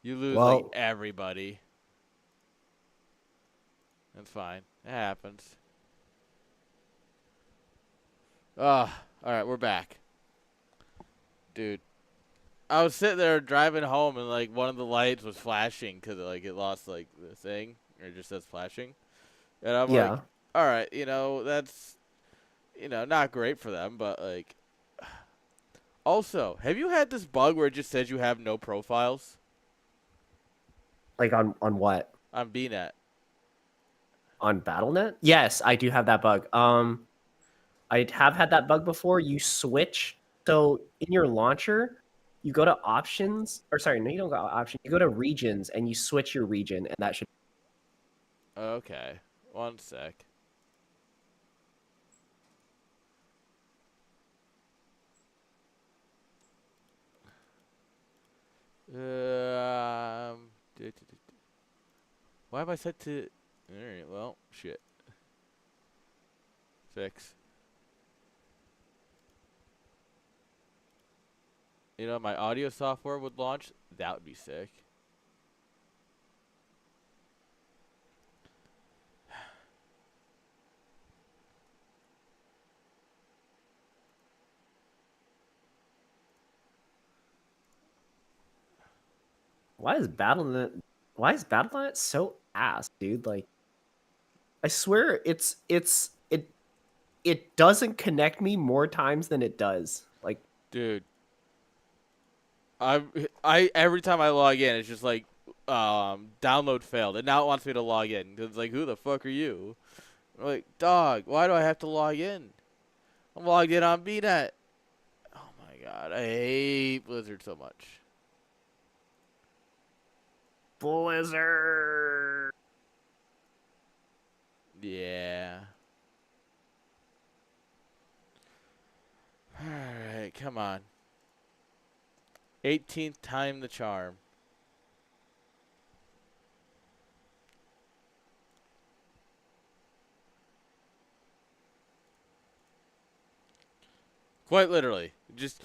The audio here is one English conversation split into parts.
You lose like Well, everybody. That's fine. It happens. All right, we're back, dude. I was sitting there driving home and like one of the lights was flashing because like it lost like the thing or it just says flashing, and I'm like, yeah. all right, that's not great for them, but like also, have you had this bug where it just says you have no profiles Like on what? on BNet? On BattleNet? Yes, I do have that bug. I have had that bug before. You switch. So in your launcher, you go to options, or sorry, no, you don't go to options. You go to regions and you switch your region, and that should. Okay, one sec. Um, why have I set to? All right, well, shit. Fix. My audio software would launch. That would be sick. Why is BattleNet? Why is BattleNet so ass, dude? Like, I swear, it doesn't connect me more times than it does. Like, Dude, I every time I log in, it's just like download failed, and now it wants me to log in. It's like, who the fuck are you? I'm like, dog, why do I have to log in? I'm logged in on BNet. Oh my god, I hate Blizzard so much. Blizzard. Yeah. All right, come on. 18th time the charm. Quite literally, just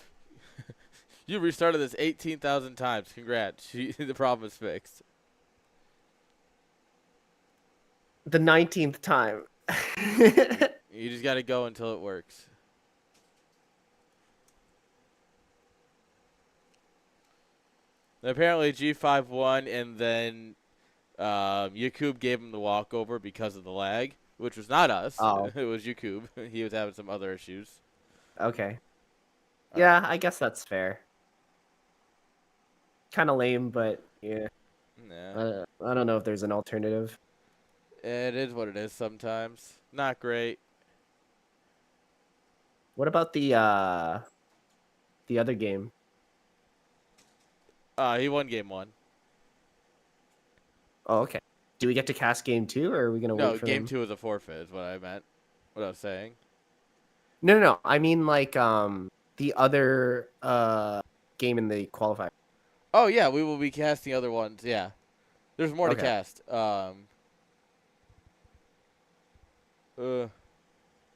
you restarted this 18,000 times. Congrats, the problem is fixed. The 19th time. You just got to go until it works. Apparently G5 won, and then Yakub gave him the walkover because of the lag, which was not us. Oh, It was Yakub. He was having some other issues. okay. All right. Yeah, I guess that's fair. Kind of lame, but yeah. Nah. I don't know if there's an alternative. It is what it is sometimes. Not great. What about the other game? He won game one. Oh, okay. Do we get to cast game two, or are we gonna wait No, for game them? two was a forfeit, is what I meant. What I was saying. No, no, no. I mean like the other game in the qualifier. Oh, yeah, we will be casting other ones. Yeah. There's more to Okay. cast. Uh,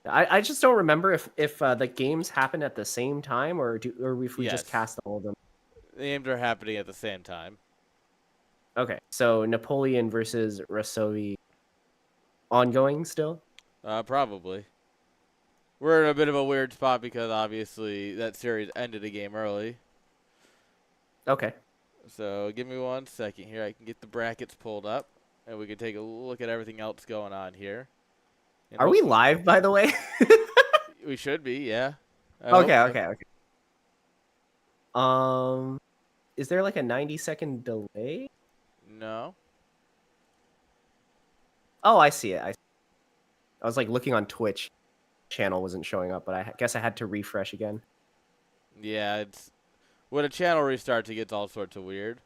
I just don't remember if the games happen at the same time, or if we just yes. cast all of them. The games are happening at the same time. Okay. So Napoleon versus Rasovi ongoing still. Probably. We're in a bit of a weird spot because obviously that series ended a game early. Okay. So give me 1 second here. I can get the brackets pulled up, and we can take a look at everything else going on here. And Are we hopefully live, by the way? we should be. Yeah, I hope Okay. so. Okay. Okay. Um, is there like a 90-second delay? No. Oh, I see it. I was like looking on Twitch. Channel wasn't showing up, but I guess I had to refresh again. Yeah, it's when a channel restarts, it gets all sorts of weird.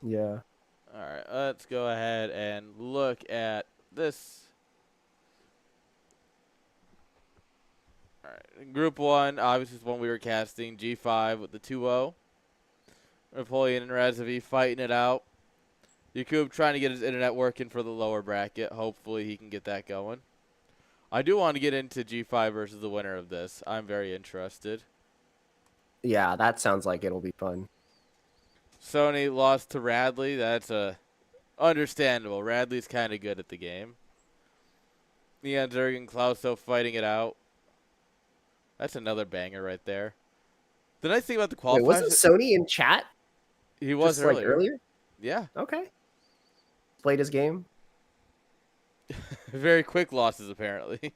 Yeah. All right, let's go ahead and look at this. All right, Group 1, obviously, is one we were casting. G5 with the 2-0. Napoleon and Razovi fighting it out. Yakub trying to get his internet working for the lower bracket. Hopefully he can get that going. I do want to get into G5 versus the winner of this. I'm very interested. Yeah, that sounds like it'll be fun. Sony lost to Radley. That's understandable. Radley's kind of good at the game. Neon Zerg and Klauso fighting it out. That's another banger right there. The nice thing about the Wait, qualifiers, wasn't Sony in chat he was just like earlier. earlier? Yeah. Okay. Played his game. Very quick losses, apparently.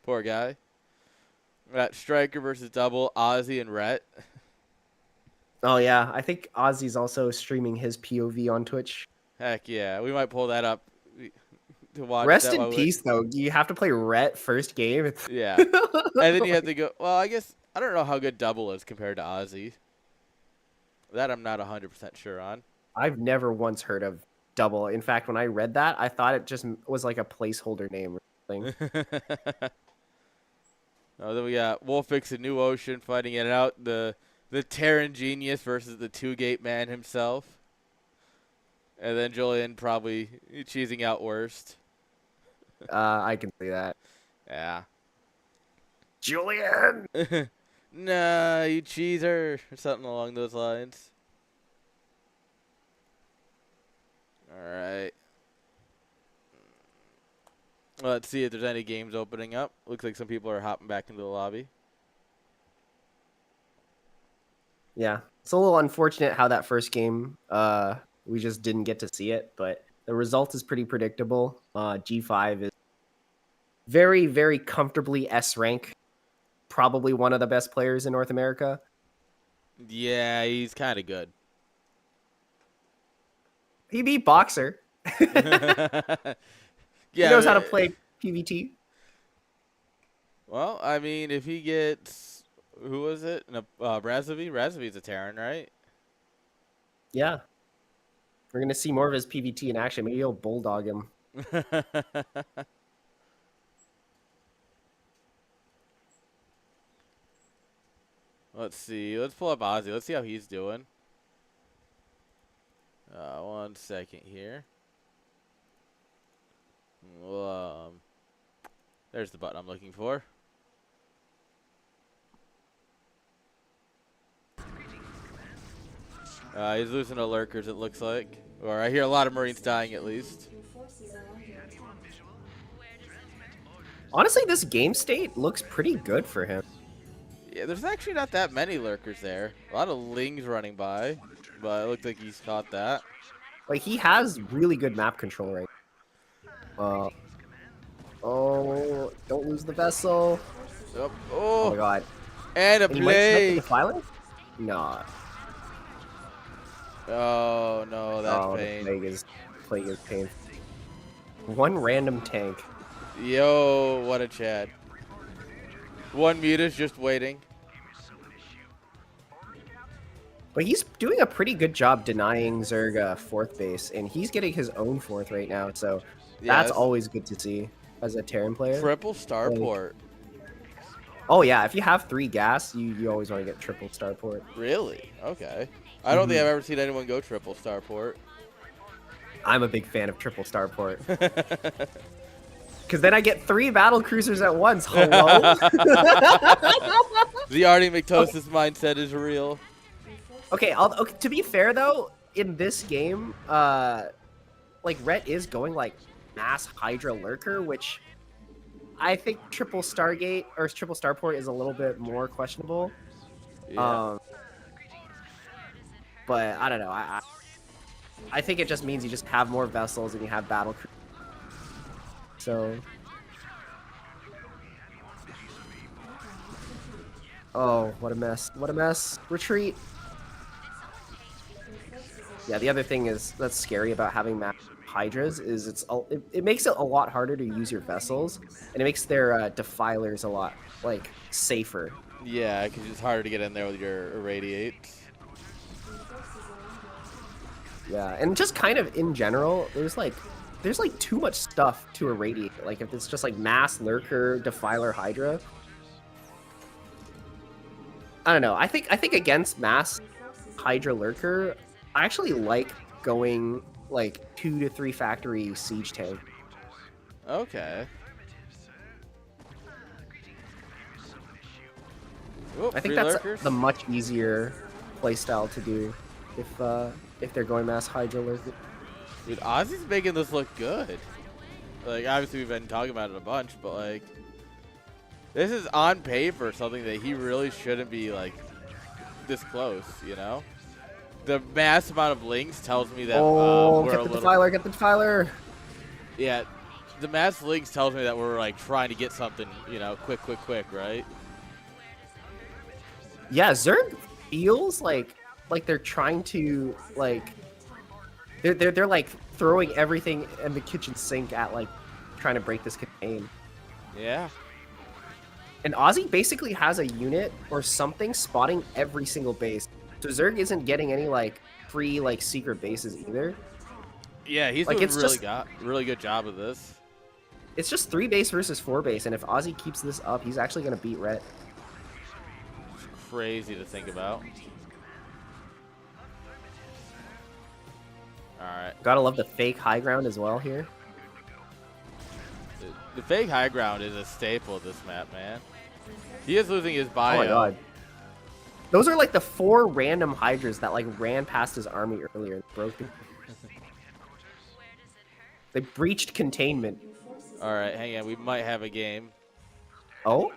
Poor guy. Got Striker versus Double, Ozzy and Rhett. Oh yeah, I think Ozzy's also streaming his POV on Twitch. Heck yeah. We might pull that up to watch Rest that in while peace, though. You have to play Rhett first game. Yeah. And then you have to go. Well, I guess I don't know how good Double is compared to Ozzy. That I'm not 100% sure on. I've never once heard of Double. In fact, when I read that, I thought it just was like a placeholder name or something. Oh, then we got Wolfix and New Ocean fighting it out. The Terran Genius versus the Two-Gate Man himself. And then Julian probably cheesing out worst. I can see that. Yeah. Julian! Nah, you cheeser. Or something along those lines. Alright. Let's see if there's any games opening up. Looks like some people are hopping back into the lobby. Yeah. It's a little unfortunate how that first game, we just didn't get to see it, but the result is pretty predictable. G5 is very, very comfortably S rank. Probably one of the best players in North America. Yeah, he's kind of good. He beat Boxer. Yeah, He knows how to play PvT. Well, I mean, if he gets, who was it? Razovy? Razovy's a Terran, right? Yeah. We're going to see more of his PvT in action. Maybe he'll bulldog him. Let's see. Let's pull up Ozzy. Let's see how he's doing. 1 second here. Well, there's the button I'm looking for. He's losing to lurkers, it looks like. Or I hear a lot of Marines dying, at least. Honestly, this game state looks pretty good for him. Yeah, there's actually not that many lurkers there. A lot of lings running by, but it looks like he's caught that. Like, he has really good map control right now. Oh, don't lose the vessel. Yep. Oh my god. And a And he might snipe the play. defiler? No. Oh, no, that's pain. Plague is pain. One random tank. Yo, what a Chad. One Muta's just waiting. But he's doing a pretty good job denying Zerg fourth base, and he's getting his own fourth right now, so that's always good to see as a Terran player. Triple starport. Oh yeah, if you have 3 gas, you always want to get triple starport. Really? Okay. I don't think I've ever seen anyone go triple starport. I'm a big fan of triple starport. Because then I get 3 battle cruisers at once. Hello? The Artie McTosis mindset is real. Okay, to be fair though, in this game, like Rhett is going like mass Hydra Lurker, which I think triple Stargate or triple Starport is a little bit more questionable. Yeah. But I don't know. I think it just means you just have more vessels and you have battle crew. So. Oh, what a mess! What a mess! Retreat. Yeah, the other thing is that's scary about having map Hydras is it makes it a lot harder to use your vessels, and it makes their defilers a lot like safer. Yeah, because it's harder to get in there with your irradiates. Yeah, and just kind of in general, there's like too much stuff to irradiate. Like if it's just like mass lurker, defiler, Hydra. I don't know. I think against mass Hydra lurker, I actually like going like 2 to 3 factory siege tank. Okay. Oop, I think that's the much easier playstyle to do. if they're going mass Hydra lurk. Dude, Ozzy's making this look good. Like, obviously we've been talking about it a bunch, but like, this is on paper something that he really shouldn't be like this close, you know? The mass amount of links tells me that we're get a the little. Defiler, get the Defiler. Yeah, the mass links tells me that we're like trying to get something, you know, quick, right? Yeah, Zerg feels like they're trying to like they're like throwing everything in the kitchen sink at like trying to break this contain. Yeah. And Ozzy basically has a unit or something spotting every single base. So Zerg isn't getting any like free like secret bases either. Yeah, he's like doing really good job of this. It's just 3 base versus 4 base, and if Ozzy keeps this up, he's actually gonna beat Rhett. It's crazy to think about. Alright. Gotta love the fake high ground as well here. The fake high ground is a staple of this map, man. He is losing his bio. Oh my god. Those are like the 4 random Hydras that like ran past his army earlier and broke them. They breached containment. Alright, hang on. We might have a game. Oh?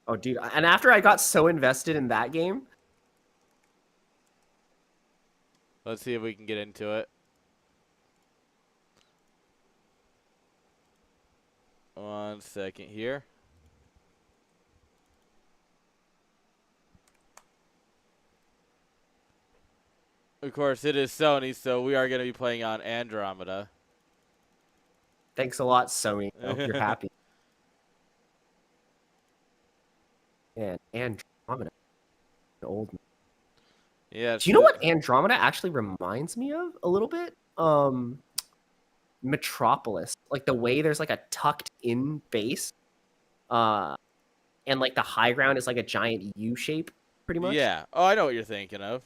Oh, dude. And after I got so invested in that game. Let's see if we can get into it. One second here. Of course, it is Sony, so we are going to be playing on Andromeda. Thanks a lot, Sony. I hope you're happy. Man, Andromeda. An old man. Yeah. Do you know what Andromeda actually reminds me of a little bit? Metropolis. Like the way there's like a tucked in base. And like the high ground is like a giant U shape, pretty much. Yeah. Oh, I know what you're thinking of.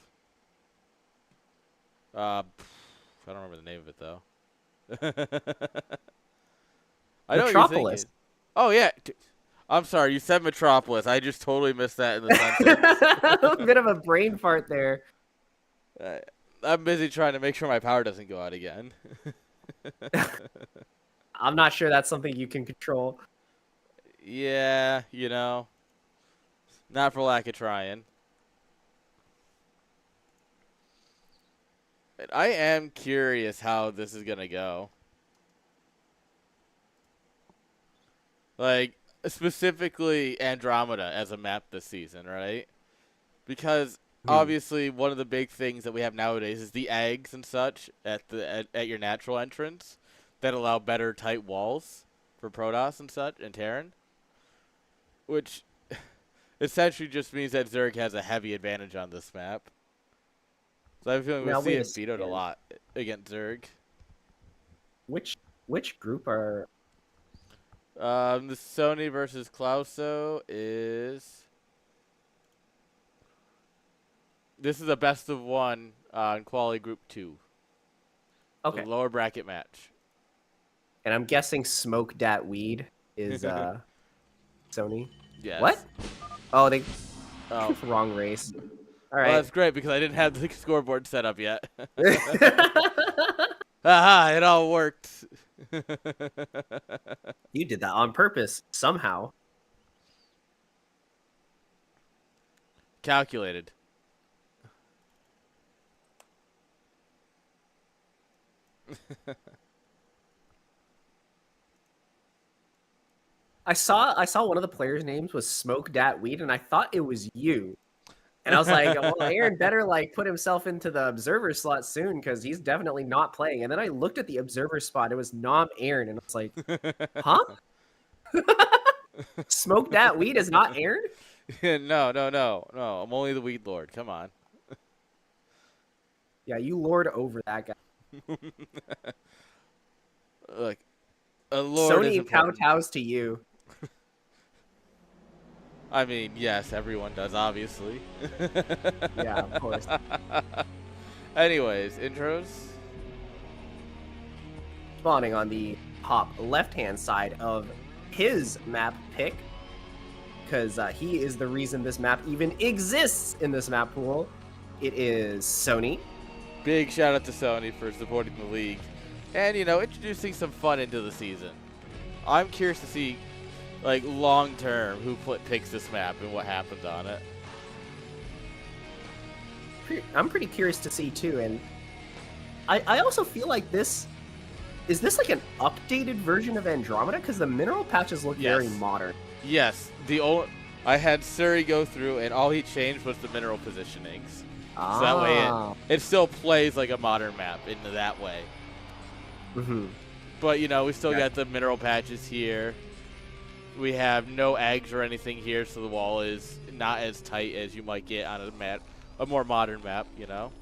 I don't remember the name of it though. I know Metropolis. what you're thinking. Oh yeah. I'm sorry, you said Metropolis. I just totally missed that in the sentence. A bit of a brain fart there. I'm busy trying to make sure my power doesn't go out again. I'm not sure that's something you can control. Yeah, you know. Not for lack of trying. But I am curious how this is going to go. Like, specifically Andromeda as a map this season, right? Because obviously one of the big things that we have nowadays is the eggs and such at your natural entrance that allow better tight walls for Protoss and such and Terran, which essentially just means that Zerg has a heavy advantage on this map. So I have a feeling we'll see it vetoed a lot against Zerg. Which group are? The Sony versus Clauso is. This is a best of 1 in Quali Group 2. Okay. The lower bracket match. And I'm guessing Smoke Dat Weed is Sony. Yes. What? Oh, they. Oh. Wrong race. All right. Well, that's great because I didn't have the scoreboard set up yet. Aha! It all worked. You did that on purpose somehow. Calculated. I saw one of the players' names was Smoke Dat Weed, and I thought it was you. And I was like, well, Aaron better like put himself into the observer slot soon because he's definitely not playing. And then I looked at the observer spot. It was Nom Aaron, and I was like, huh? Smoke Dat Weed is not Aaron? No. I'm only the Weed Lord. Come on. Yeah, you lord over that guy. Look, a lord Sony kowtows to you. I mean, yes, everyone does, obviously. Yeah, of course. Anyways, intros. Spawning on the top left-hand side of his map pick. because he is the reason this map even exists in this map pool. It is Sony. Big shout out to Sony for supporting the league and, you know, introducing some fun into the season. I'm curious to see, like, long term who picks this map and what happens on it. I'm pretty curious to see too, and I also feel like this like an updated version of Andromeda, because the mineral patches look very modern. Yes, I had Suri go through, and all he changed was the mineral positionings. So that way it still plays like a modern map in that way. But, you know, we still got the mineral patches here. We have no eggs or anything here, so the wall is not as tight as you might get on a more modern map, you know?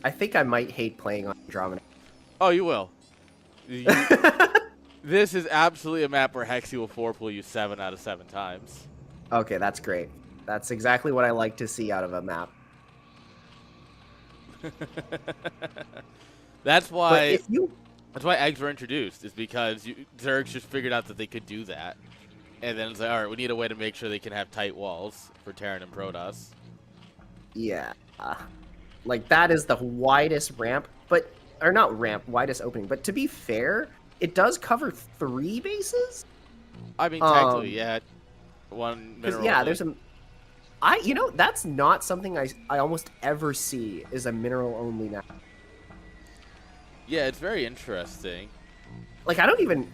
I think I might hate playing on Andromeda. Oh, you will. This is absolutely a map where Hexy will 4-pull you 7 out of 7 times. Okay, that's great. That's exactly what I like to see out of a map. That's why eggs were introduced, is because Zergs just figured out that they could do that. And then it's like, all right, we need a way to make sure they can have tight walls for Terran and Protoss. Yeah. Like, that is the widest ramp, or not ramp, widest opening. But to be fair, it does cover 3 bases? I mean, technically, yeah. One mineral. Yeah, there's you know, that's not something I almost ever see, is a mineral-only map. Yeah, it's very interesting. Like, I don't even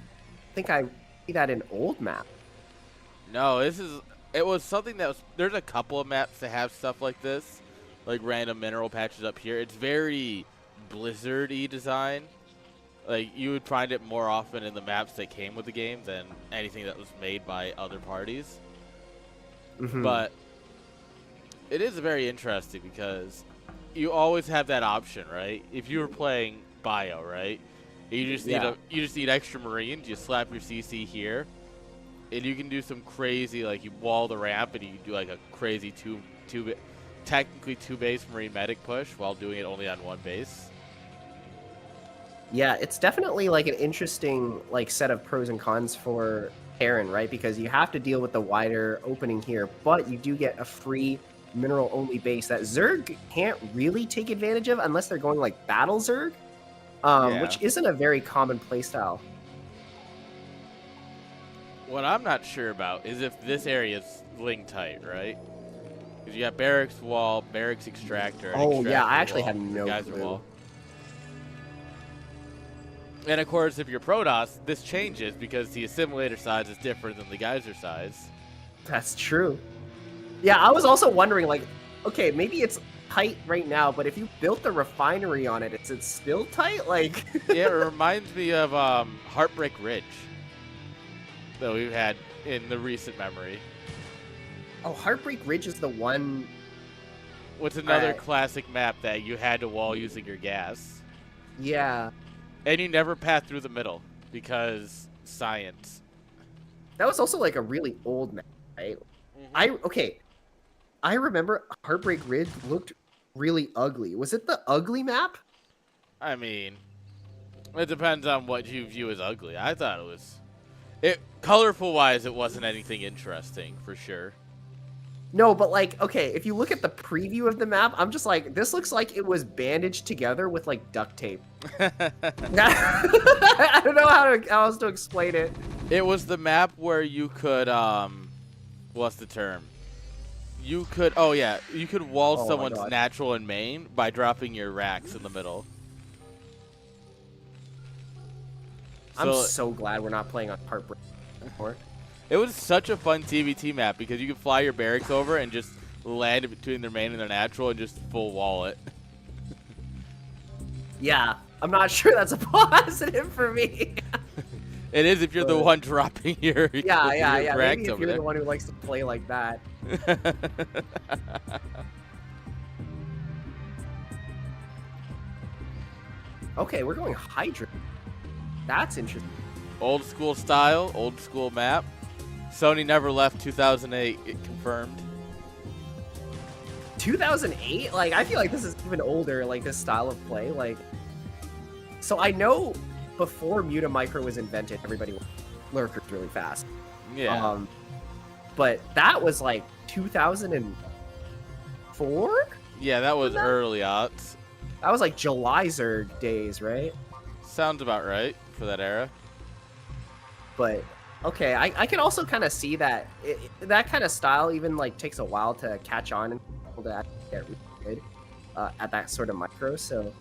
think I see that in old map. No, it was something that there's a couple of maps that have stuff like this, like random mineral patches up here. It's very Blizzard-y design. Like, you would find it more often in the maps that came with the game than anything that was made by other parties. But it is very interesting because you always have that option, right? If you were playing Bio, right? You just need extra Marines. You slap your CC here, and you can do some crazy, like, you wall the ramp and you do like a crazy technically two base Marine medic push while doing it only on 1 base. Yeah, it's definitely like an interesting like set of pros and cons for Terran, right? Because you have to deal with the wider opening here, but you do get a free mineral-only base that Zerg can't really take advantage of unless they're going like Battle Zerg, which isn't a very common playstyle. What I'm not sure about is if this area is link tight, right? Because you got barracks wall, barracks extractor. Yeah, I actually have no clue. Wall. And of course, if you're Protoss, this changes because the assimilator size is different than the geyser size. That's true. Yeah, I was also wondering, like, okay, maybe it's tight right now, but if you built the refinery on it, is it still tight? Like, yeah, it reminds me of Heartbreak Ridge that we've had in the recent memory. Oh, Heartbreak Ridge is the one. What's another classic map that you had to wall using your gas? Yeah. And you never path through the middle because science. That was also like a really old map, right? I remember Heartbreak Ridge looked really ugly. Was it the ugly map? I mean, it depends on what you view as ugly. I thought it was... colorful wise, it wasn't anything interesting, for sure. No, but like, okay, if you look at the preview of the map, I'm just like, this looks like it was bandaged together with like duct tape. I don't know how else to explain it. It was the map where you could, what's the term? You could, you could wall someone's natural and main by dropping your racks in the middle. I'm so glad we're not playing on Heartbreak anymore. It was such a fun TVT map because you could fly your barracks over and just land between their main and their natural and just full wall it. Yeah, I'm not sure that's a positive for me. It is if you're the one dropping your yeah. racks Maybe if over you're there. the one who likes to play like that. Okay, we're going Hydra. That's interesting. Old school style, old school map. Sony never left 2008, it confirmed. 2008? Like, I feel like this is even older, like, this style of play. Like, so I know before Muta Micro was invented, everybody lurkers really fast. Yeah. But that was like 2004. Yeah, that was early aughts. That was like July Zerg days, right? Sounds about right for that era. But okay, I can also kind of see that that kind of style even like takes a while to catch on and to actually get really good at that sort of micro. So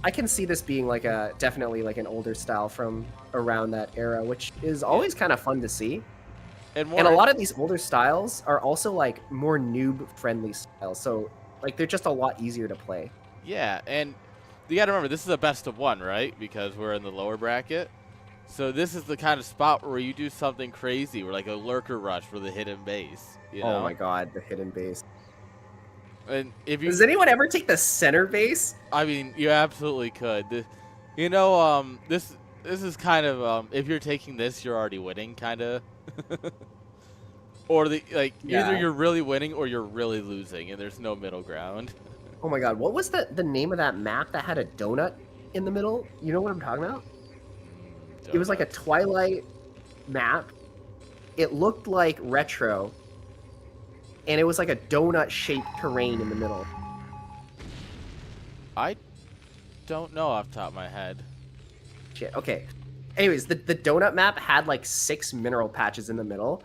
I can see this being like definitely like an older style from around that era, which is always kind of fun to see. And a lot of these older styles are also like more noob friendly styles, so like they're just a lot easier to play. Yeah, and you got to remember this is a best of one, right? Because we're in the lower bracket. So this is the kind of spot where you do something crazy, where like a lurker rush for the hidden base. You know? Oh my god, the hidden base. And if you Does anyone ever take the center base? I mean, you absolutely could. You know, this is kind of if you're taking this, you're already winning, kind of. Or either you're really winning or you're really losing, and there's no middle ground. Oh my god, what was the name of that map that had a donut in the middle? You know what I'm talking about? It was like a Twilight map. It looked like retro, and it was like a donut-shaped terrain in the middle. I don't know off the top of my head. Shit, okay. Anyways, the donut map had like 6 mineral patches in the middle.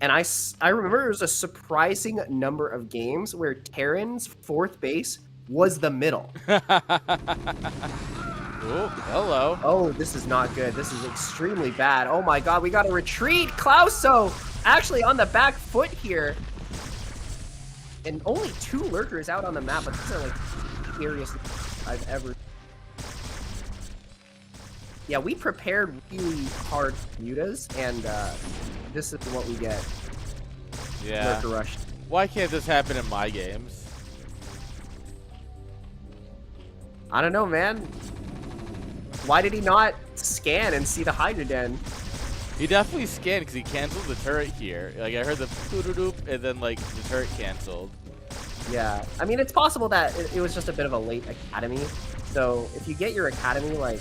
And I remember there was a surprising number of games where Terran's 4th base was the middle. Oh, hello. Oh, this is not good. This is extremely bad. Oh my god, we got to retreat. Klauso actually on the back foot here. And only 2 lurkers out on the map, but these are like the scariest I've ever. Yeah, we prepared really hard mutas, and this is what we get. Yeah. Lurker rush. Why can't this happen in my games? I don't know, man. Why did he not scan and see the Hydra Den? He definitely scanned because he canceled the turret here. Like, I heard the doo-doo-doop, and then, like, the turret canceled. Yeah. I mean, it's possible that it was just a bit of a late academy. So, if you get your academy, like,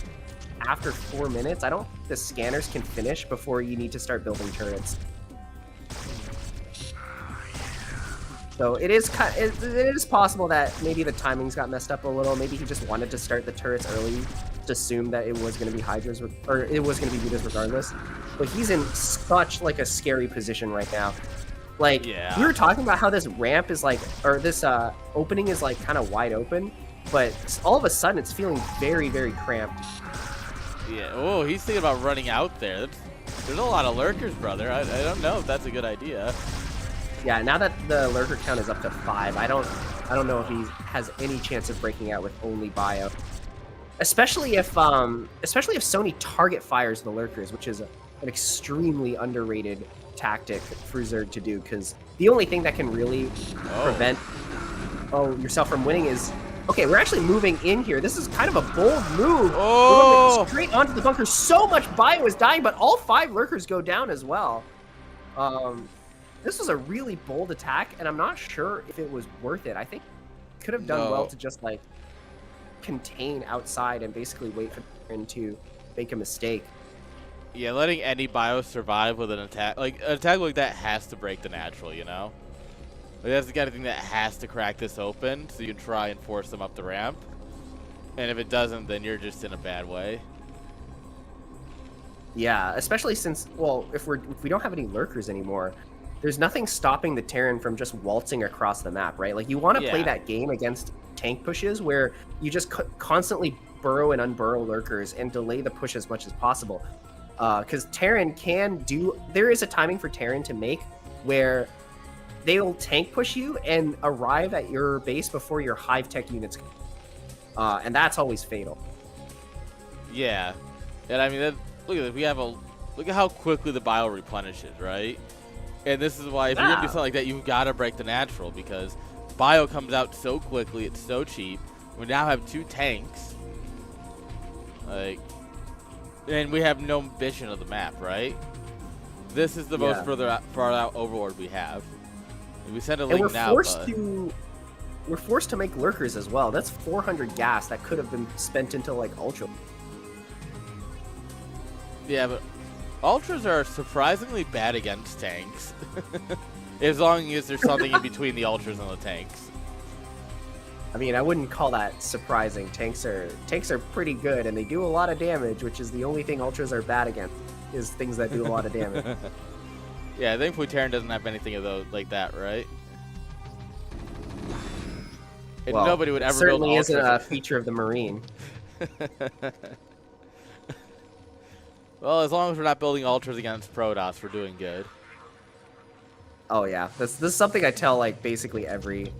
after 4 minutes, I don't think the scanners can finish before you need to start building turrets. So it is possible that maybe the timings got messed up a little. Maybe he just wanted to start the turrets early, to assume that it was going to be Hydras or it was going to be Mutas regardless. But he's in such like a scary position right now. Like we were talking about how this ramp is like, or this opening is like kind of wide open, but all of a sudden it's feeling very, very cramped. Yeah. Oh, he's thinking about running out there. There's a lot of lurkers, brother. I don't know if that's a good idea. Yeah, now that the lurker count is up to 5, I don't know if he has any chance of breaking out with only bio. Especially if Sony target fires the lurkers, which is an extremely underrated tactic for Zerg to do, because the only thing that can really prevent yourself from winning is, okay, we're actually moving in here. This is kind of a bold move. Oh! We're going straight onto the bunker. So much bio is dying, but all 5 lurkers go down as well. This was a really bold attack, and I'm not sure if it was worth it. I think it could have done well to just like contain outside and basically wait for him to make a mistake. Yeah, letting any bio survive with an attack like that has to break the natural, you know? Like, that's the kind of thing that has to crack this open, so you can try and force them up the ramp. And if it doesn't, then you're just in a bad way. Yeah, especially since, well, if we don't have any lurkers anymore, there's nothing stopping the Terran from just waltzing across the map, right? Like, you want to play that game against tank pushes where you just constantly burrow and unburrow lurkers and delay the push as much as possible. Because Terran can do... There is a timing for Terran to make where they'll tank push you and arrive at your base before your hive tech units come. And that's always fatal. Yeah. And I mean, look at this. Look at how quickly the bio replenishes, right? And this is why if you're going to do something like that, you've got to break the natural, because bio comes out so quickly, it's so cheap. We now have 2 tanks. Like, and we have no vision of the map, right? This is the most far out overlord we have. We send a link now, we're forced to make lurkers as well. That's 400 gas that could have been spent into like ultra. Yeah, but Ultras are surprisingly bad against tanks. As long as there's something in between the Ultras and the tanks. I mean, I wouldn't call that surprising. Tanks are pretty good, and they do a lot of damage, which is the only thing Ultras are bad against, is things that do a lot of damage. Yeah, thankfully Terran doesn't have anything of those like that, right? And Well, nobody would it ever build certainly Ultras. isn't a feature of the Marine. Well, as long as we're not building Ultras against Protoss, we're doing good. Oh yeah, this is something I tell like basically every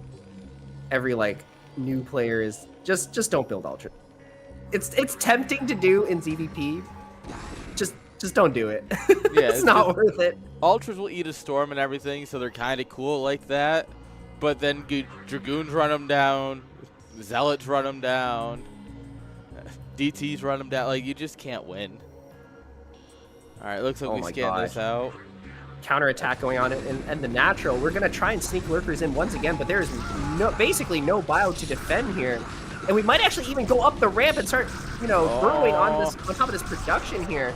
like new player is just don't build Ultra. It's tempting to do in ZVP. Just don't do it. Yeah, it's not worth it. Ultras will eat a storm and everything, so they're kind of cool like that. But then Dragoons run them down, Zealots run them down, DTs run them down. Like, you just can't win. All right, looks like we scan this out. Counterattack going on, and the natural. We're gonna try and sneak lurkers in once again, but there's basically no bio to defend here, and we might actually even go up the ramp and start, burrowing on top of this production here.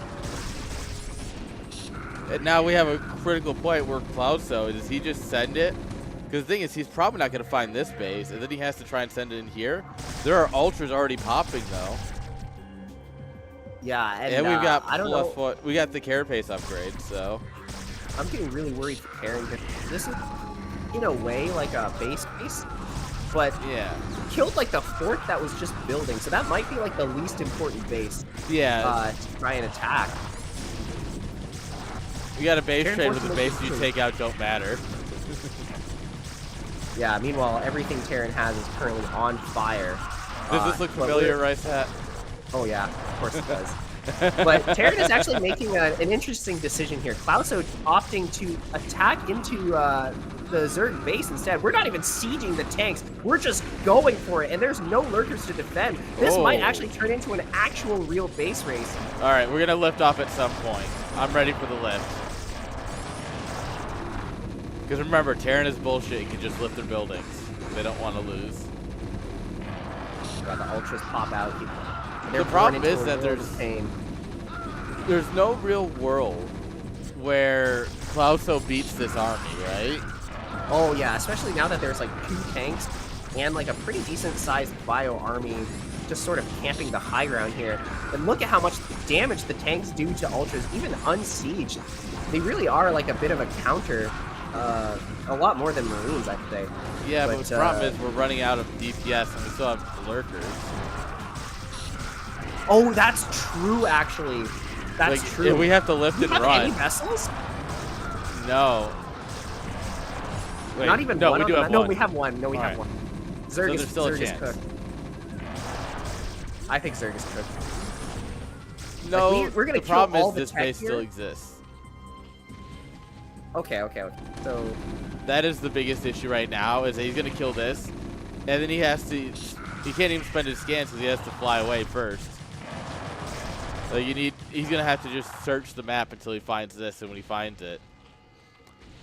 And now we have a critical point where Cloudso, does he just send it? Because the thing is, he's probably not going to find this base, and then he has to try and send it in here. There are Ultras already popping, though. Yeah, and we've got I don't know. We got the Carapace upgrade, so. I'm getting really worried for Karen. This is, in a way, like a base, but yeah, he killed like the fort that was just building, so that might be like the least important base. Yeah. To try and attack. You got a base trade where the bases you take out don't matter. Yeah, meanwhile, everything Terran has is currently on fire. Does this look familiar, Rice Hat? Oh yeah, of course it does. But Terran is actually making an interesting decision here. Clouso opting to attack into the Zerg base instead. We're not even sieging the tanks. We're just going for it, and there's no lurkers to defend. This might actually turn into an actual real base race. All right, we're going to lift off at some point. I'm ready for the lift. Because remember, Terran is bullshit. You can just lift their buildings. They don't want to lose. Yeah, the Ultras pop out. The problem is that there's no real world where Clouso beats this army, right? Oh yeah, especially now that there's like 2 tanks and like a pretty decent sized bio army just sort of camping the high ground here. And look at how much damage the tanks do to Ultras, even unsieged. They really are like a bit of a counter, a lot more than Marines, I'd say. Yeah, but the problem is we're running out of DPS and we still have lurkers. Oh, that's true, actually. That's true. Yeah, we have to lift and run. Any vessels? No. Wait, not even no, one. We do have one. No, we have one. No, we have right. one. Zerg is cooked. I think Zerg is cooked. No, like we're gonna the problem all is the this tech base here. still exists. Okay. So that is the biggest issue right now, is that he's gonna kill this, and then he can't even spend his scans because he has to fly away first. Like he's gonna have to just search the map until he finds this, and when he finds it,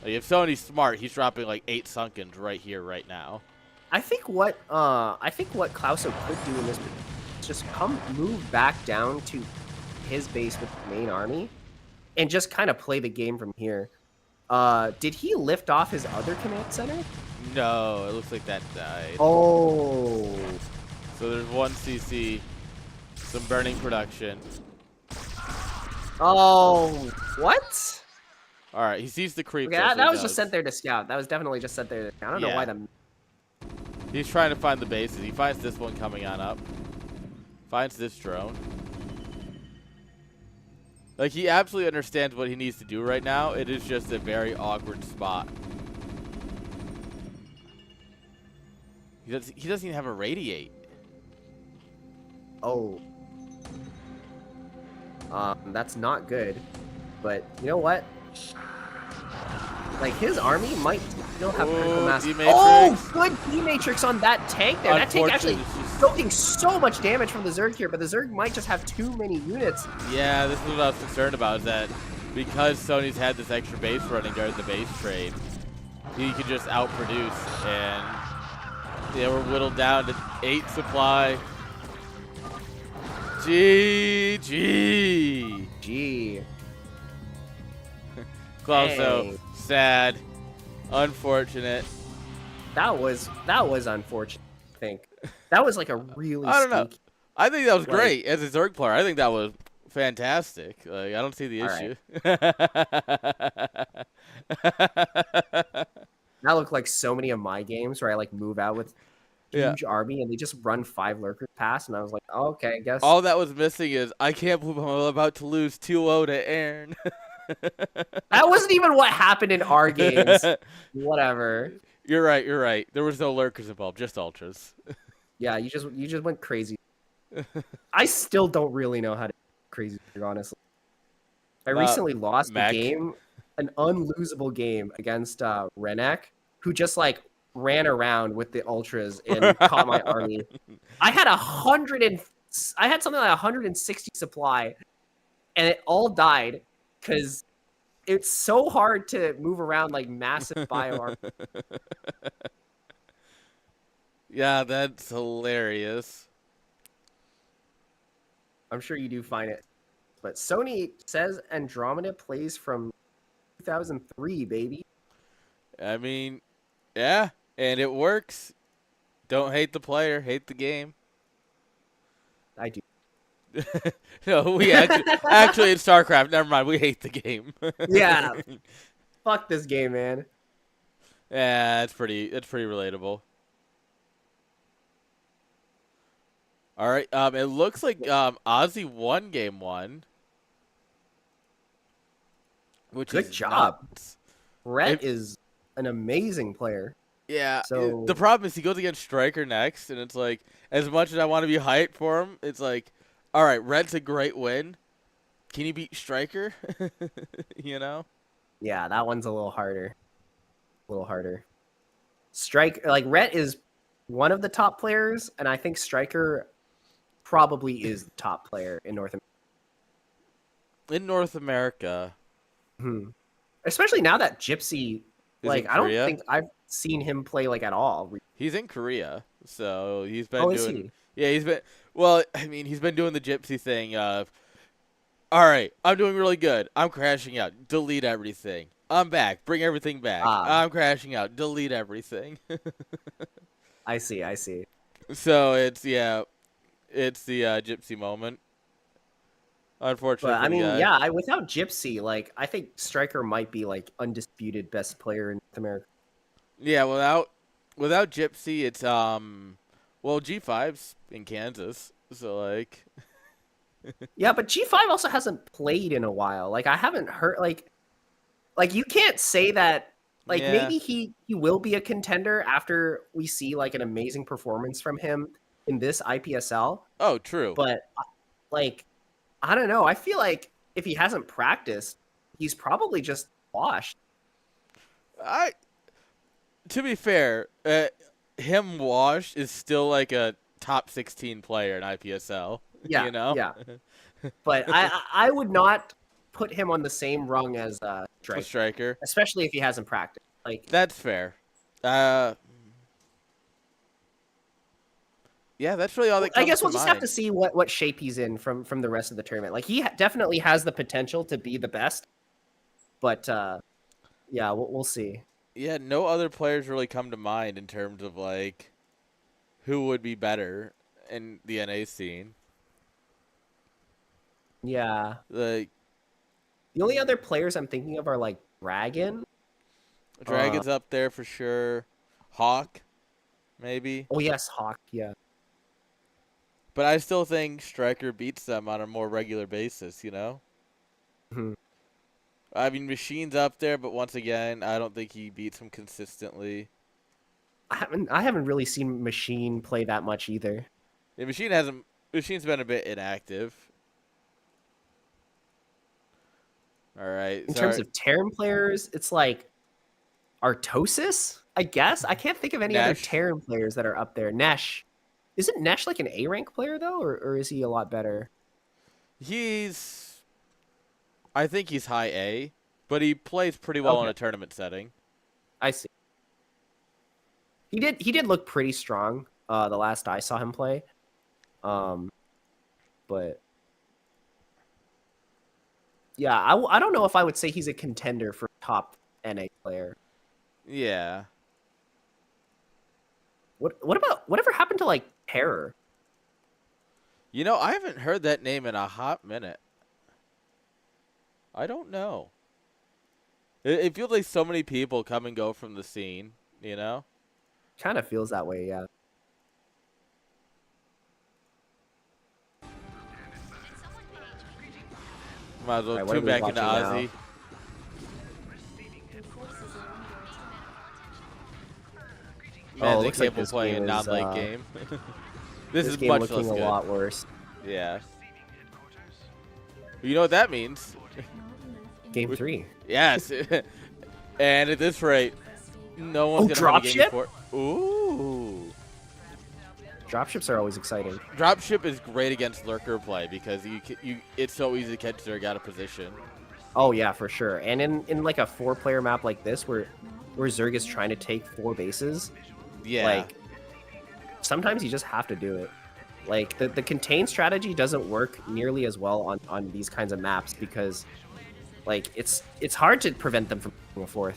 like if Sony's smart, he's dropping like 8 Sunkens right here, right now. I think what Clouso could do in this is just move back down to his base with the main army, and just kind of play the game from here. Did he lift off his other command center? No, it looks like that died. Oh. So there's 1 CC, some burning production. Oh, what? All right, he sees the creep. Okay, that was just sent there to scout. That was definitely just sent there. I don't know why the. He's trying to find the bases. He finds this one coming on up. Finds this drone. Like, he absolutely understands what he needs to do right now. It is just a very awkward spot. He doesn't even have a radiate. Oh. That's not good. But you know what? Like, his army might still have critical mass. Oh, good D-Matrix on that tank there. That tank actually soaking so much damage from the Zerg here, but the Zerg might just have too many units. Yeah, this is what I was concerned about, is that because Sony's had this extra base running during the base trade, he could just outproduce, and yeah, we're whittled down to 8 supply. GG. G. Also, Dang. sad, unfortunate. That was unfortunate, I think. That was like a really I don't know. sneaky, I think that was like, great as a Zerg player. I think that was fantastic. Like, I don't see the all right. issue. That looked like so many of my games where I like move out with Yeah. huge army and they just run 5 lurkers past, and I was like, oh, okay, I guess. All that was missing is I can't believe I'm about to lose 2-0 to Aaron. That wasn't even what happened in our games. Whatever. You're right. You're right. There was no lurkers involved, just ultras. Yeah, you just went crazy. I still don't really know how to crazy, honestly. I recently lost a Mech. game, an unlosable game against Renek, who just like ran around with the ultras and caught my army. I had I had something like 160 supply, and it all died because it's so hard to move around like massive bio army. Yeah, that's hilarious. I'm sure you do find it. But Sony says Andromeda plays from 2003, baby. I mean, yeah, and it works. Don't hate the player, hate the game. I do. No, we actually in StarCraft. Never mind, we hate the game. Yeah. Fuck this game, man. Yeah, that's pretty relatable. All right, it looks like Ozzy won game 1, which Good is job. nuts. Rhett is an amazing player. Yeah, So the problem is he goes against Striker next, and it's like, as much as I want to be hyped for him, it's like, all right, Red's a great win. Can you beat Striker? You know? yeah, that one's a little harder. A little harder. Rhett is one of the top players, and I think Striker probably is the top player in North America. In North America. Especially now that Gypsy, like, I don't Korea? think I've seen him play like at all. He's in Korea, so he's been Oh, doing. is he? Yeah, he's been. Well, I mean, he's been doing the Gypsy thing of, all right, I'm doing really good. I'm crashing out. Delete everything. I'm back. Bring everything back. I'm crashing out. Delete everything. I see. So it's the Gypsy moment. Unfortunately, But I for the mean, guy. yeah, without Gypsy, like, I think Striker might be like undisputed best player in North America. Yeah, without Gypsy, it's well, G5's in Kansas, so like. Yeah, but G5 also hasn't played in a while. Like, I haven't heard like you can't say that. Like, Yeah. maybe he will be a contender after we see like an amazing performance from him in this IPSL. Oh, true. But like, I don't know. I feel like if he hasn't practiced, he's probably just washed. To be fair, him washed is still like a top 16 player in IPSL. Yeah, You know? yeah. But I would not put him on the same rung as Striker, Striker. especially if he hasn't practiced. Like, That's fair. Yeah, that's really all that comes I guess we'll to just mind. have to see what shape he's in from the rest of the tournament. Like, he definitely has the potential to be the best, but yeah, we'll see. Yeah, no other players really come to mind in terms of like who would be better in the NA scene. Yeah, Like the only other players I'm thinking of are like Dragon. Dragon's up there for sure. Hawk, maybe. Oh yes, Hawk. Yeah. But I still think Striker beats them on a more regular basis, you know? Mhm. I mean, Machine's up there, but once again, I don't think he beats him consistently. I haven't really seen Machine play that much either. Yeah, Machine's been a bit inactive. All right. In terms of Terran players, it's like Artosis, I guess. I can't think of any other Nesh. Terran players that are up there. Nesh. Isn't Nesh like an A rank player though, or is he a lot better? I think he's high A, but he plays pretty well in Okay. a tournament setting. I see. He did look pretty strong the last I saw him play. But yeah, I don't know if I would say he's a contender for top NA player. Yeah. Whatever happened to like Terror? You know, I haven't heard that name in a hot minute. I don't know. It feels like so many people come and go from the scene, you know? Kind of feels that way, yeah. Might as well Alright, what are tune we back into watching now? Ozzy. Man, Oh, it they looks like capable this playing a game is non-late game. This is game much looking less a good. lot worse. Yeah. You know what that means? Game 3. Yes. And at this rate, no one's gonna have a game dropship? before. Ooh. Dropships are always exciting. Dropship is great against lurker play because it's so easy to catch Zerg out of position. Oh yeah, for sure. And in like a 4-player map like this where Zerg is trying to take 4 bases, Yeah. like sometimes you just have to do it. Like the contain strategy doesn't work nearly as well on these kinds of maps because like it's hard to prevent them from taking a 4th.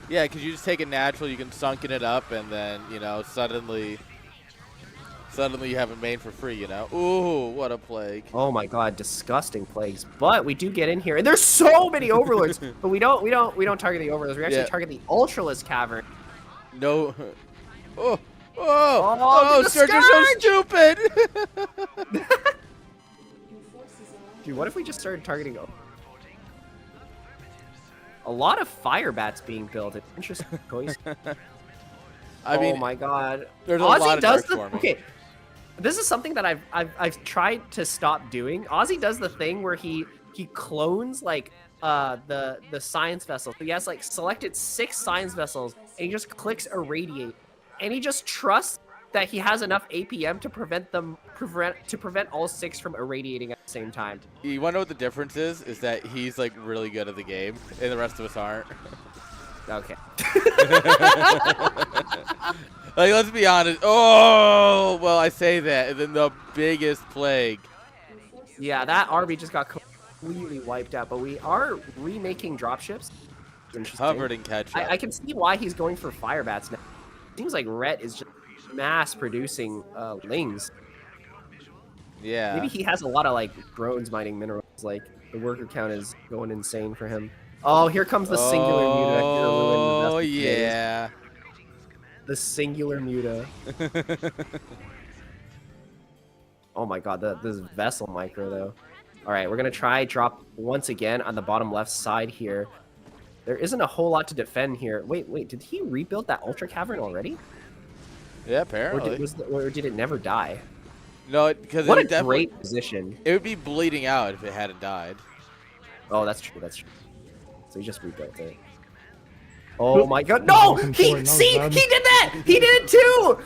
Yeah, because you just take it natural, you can sunken it up, and then, you know, suddenly you have a main for free, you know? Ooh, what a plague. Oh my god, disgusting plagues. But we do get in here, and there's so many overlords. But we don't target the overlords. We actually target the Ultralisk Cavern. No. Oh, Surge are so stupid! Dude, what if we just started targeting a lot of fire bats being built? It's interesting choice. I mean, oh my god. There's a Ozzy lot of does dark forming. okay. This is something that I've tried to stop doing. Ozzy does the thing where he clones like the science vessel. So he has like selected 6 science vessels and he just clicks irradiate. And he just trusts that he has enough APM to prevent all 6 from irradiating at the same time. You want to know what the difference is? Is that he's like really good at the game, and the rest of us aren't. Okay. Like, let's be honest. Oh, well, I say that, and then the biggest plague. Yeah, that RB just got completely wiped out, but we are remaking dropships. Covered in ketchup. I can see why he's going for fire bats now. Seems like Rhett is just mass producing lings. Yeah. Maybe he has a lot of like drones mining minerals. Like the worker count is going insane for him. Oh, here comes the singular muta. Oh yeah. The singular muta. Oh my god, this vessel micro though. All right, we're gonna try drop once again on the bottom left side here. There isn't a whole lot to defend here. Wait, did he rebuild that Ultra Cavern already? Yeah, apparently. Or did it never die? No, because what it a great position. It would be bleeding out if it hadn't died. Oh, that's true. That's true. So he just rebuilt it. Oh my god! No! He did that! He did it too!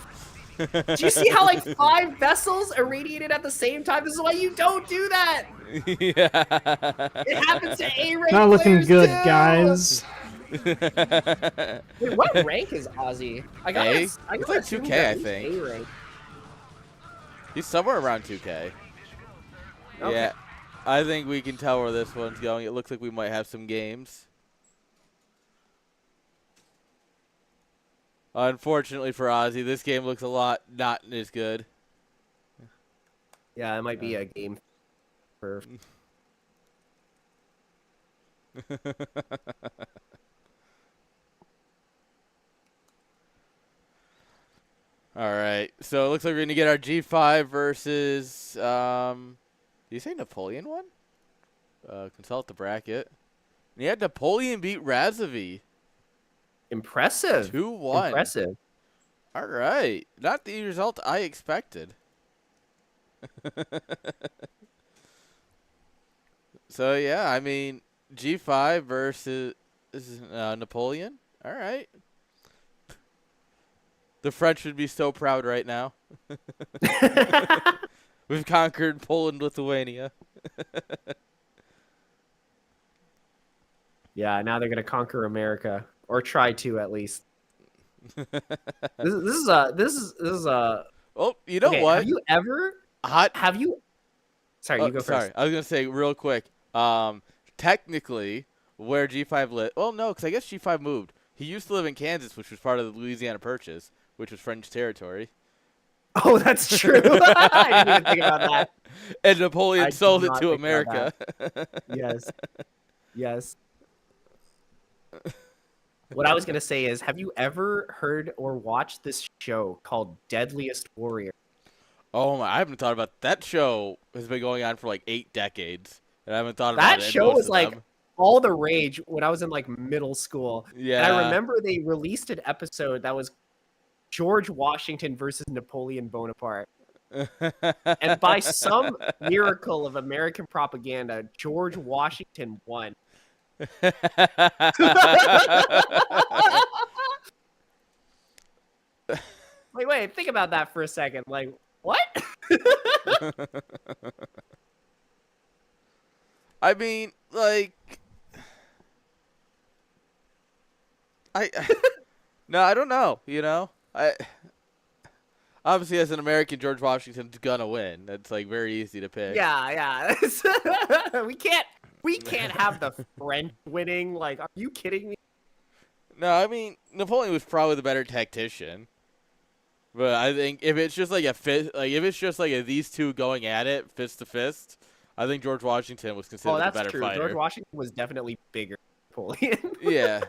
Do you see how like 5 vessels irradiated at the same time? This is why you don't do that. Yeah. It happens to A-rank. Not looking good, too. guys. Wait, what rank is Ozzy? I got It's like 2K, I think. A-rank. He's somewhere around 2K. Okay. Yeah. I think we can tell where this one's going. It looks like we might have some games. Unfortunately for Ozzy, this game looks a lot not as good. Yeah, it might be a game for. All right, so it looks like we're gonna get our G5 versus. Did you say Napoleon won? Consult the bracket. And he had Napoleon beat Razovy. Impressive. 2-1. Impressive. All right, not the result I expected. So yeah, I mean G5 versus Napoleon. All right. The French would be so proud right now. We've conquered Poland, Lithuania. Yeah, now they're gonna conquer America, or try to at least. This is a. Oh, you know what? Have you ever? Have you? Sorry, you go first. Sorry, I was gonna say real quick. Technically, where G5 lived. Well, no, because I guess G5 moved. He used to live in Kansas, which was part of the Louisiana Purchase, which was French territory. Oh, that's true. I didn't even think about that. And Napoleon I did sold it not to think about America. that. Yes. Yes. What I was going to say is, have you ever heard or watched this show called Deadliest Warrior? Oh my! I haven't thought about that show. Has been going on for like 8 decades, and I haven't thought about That it in show most was of like them. all the rage when I was in like middle school. And I Yeah. remember they released an episode that was George Washington versus Napoleon Bonaparte. And by some miracle of American propaganda, George Washington won. Wait, think about that for a second. Like, what? I mean, like, I no, I don't know. You know, I obviously as an American, George Washington's gonna win. That's like very easy to pick. Yeah. we can't have the French winning. Like, are you kidding me? No, I mean Napoleon was probably the better tactician. But I think if it's just like a fist, like if it's just like these two going at it fist to fist, I think George Washington was considered Oh, the that's better true. fighter. George Washington was definitely bigger than Napoleon. Yeah.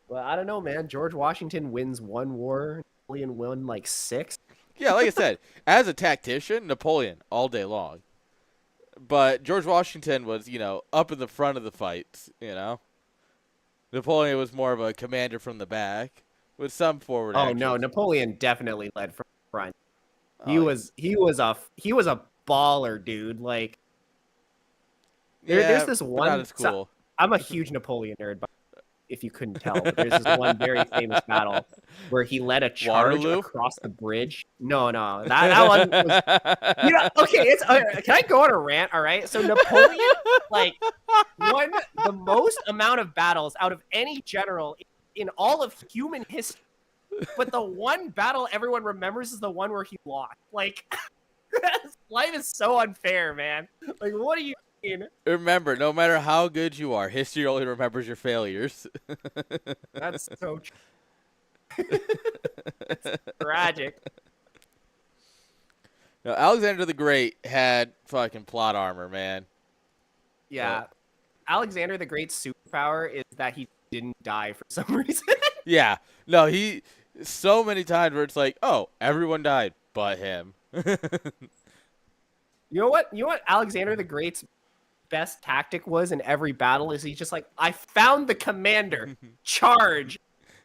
Well, I don't know, man. George Washington wins one war. Napoleon won like 6. Yeah, like I said, as a tactician, Napoleon all day long. But George Washington was, up in the front of the fights, Napoleon was more of a commander from the back with some forward Oh action. no, Napoleon definitely led from front. He Oh, was a baller, dude. Like there's this but one. not as cool. I'm a huge Napoleon nerd, but if you couldn't tell, but there's this one very famous battle where he led a charge Waterloo? across the bridge. No, that one was. Okay, can I go on a rant? All right, so Napoleon like won the most amount of battles out of any general in all of human history. But the one battle everyone remembers is the one where he lost. Like, life is so unfair, man. Like, what do you mean? Remember, no matter how good you are, history only remembers your failures. That's so true. It's tragic. No, Alexander the Great had fucking plot armor, man. Yeah. Alexander the Great's superpower is that he didn't die for some reason. Yeah. No, so many times where it's like, oh, everyone died but him. You know what Alexander the Great's best tactic was in every battle is he's just like, I found the commander. Charge.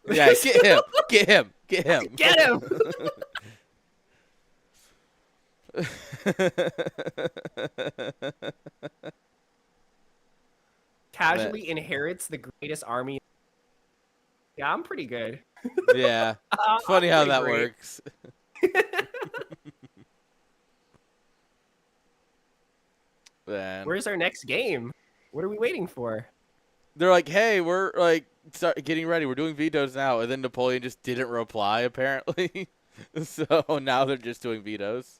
Yeah, get him. Get him. Get him. Get him. Casually inherits the greatest army. Yeah, I'm pretty good. Yeah. It's funny how that works. Man. Where's our next game? What are we waiting for? They're like, hey, we're like getting ready. We're doing vetoes now. And then Napoleon just didn't reply, apparently. So now they're just doing vetoes.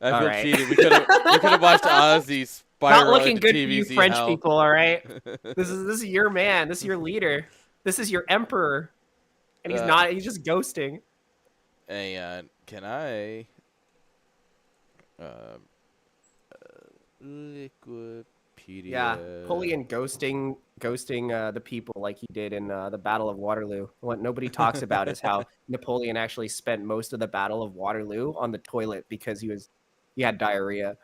I feel cheated. We could have watched Ozzy spiral Not looking into good TVC for you French hell. people, all right? This is your man. This is your leader. This is your emperor. And he's just ghosting. And can I Wikipedia. Yeah, Napoleon ghosting the people like he did in the Battle of Waterloo. What nobody talks about is how Napoleon actually spent most of the Battle of Waterloo on the toilet because he had diarrhea.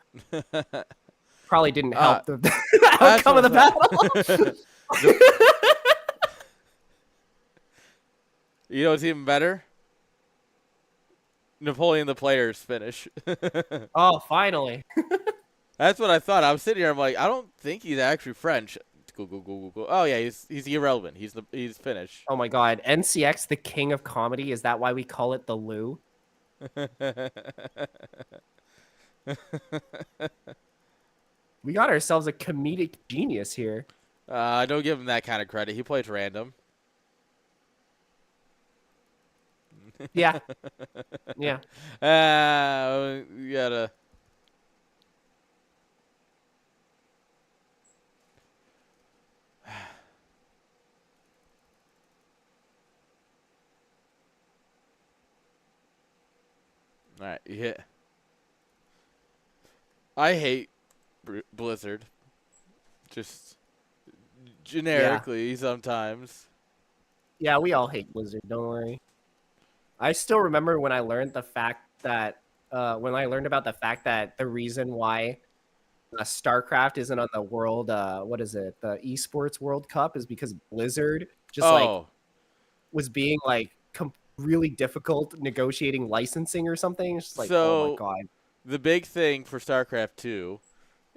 Probably didn't help the outcome of the battle. You know what's even better? Napoleon the Player's finish. Oh, finally. That's what I thought. I was sitting here. I'm like, I don't think he's actually French. Go. Oh yeah, he's irrelevant. He's Finnish. Oh my God, NCX, the king of comedy. Is that why we call it the Lou? We got ourselves a comedic genius here. Don't give him that kind of credit. He plays random. Yeah. Yeah. You gotta. All right, yeah. I hate Blizzard. Just Yeah. generically, sometimes. Yeah, we all hate Blizzard, don't worry. I still remember when I learned about the fact that the reason why StarCraft isn't on the world, what is it, the Esports World Cup, is because Blizzard just like Oh, was being like really difficult negotiating licensing or something. It's just like, oh my so god. the big thing for StarCraft 2,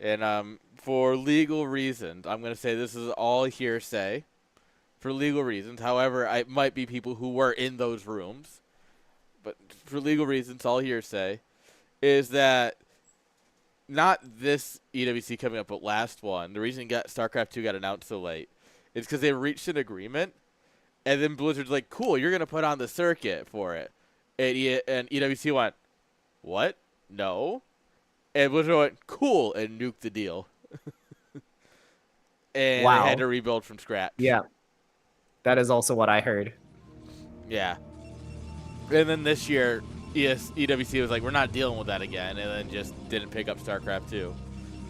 and for legal reasons, I'm gonna say this is all hearsay. For legal reasons, however, it might be people who were in those rooms, but for legal reasons, all hearsay is that not this EWC coming up, but last one. The reason StarCraft 2 got announced so late is because they reached an agreement, and then Blizzard's like, "Cool, you're gonna put on the circuit for it," and EWC went, "What? No." And Blizzard went, "Cool," and nuked the deal, and they had to Wow. rebuild from scratch. Yeah, that is also what I heard. Yeah. And then this year, EWC was like, "We're not dealing with that again," and then just didn't pick up StarCraft 2.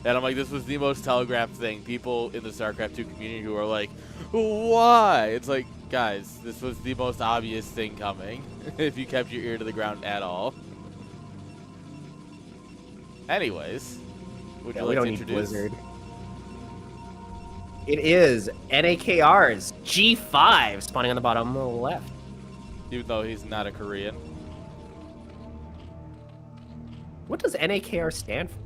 And I'm like, this was the most telegraphed thing. People in the StarCraft 2 community who are like, "Why?" It's like, guys, this was the most obvious thing coming if you kept your ear to the ground at all. Anyways, would you We like don't to need introduce? Blizzard. It is NAKR's G5 spawning on the bottom left. Even though he's not a Korean. What does NAKR stand for?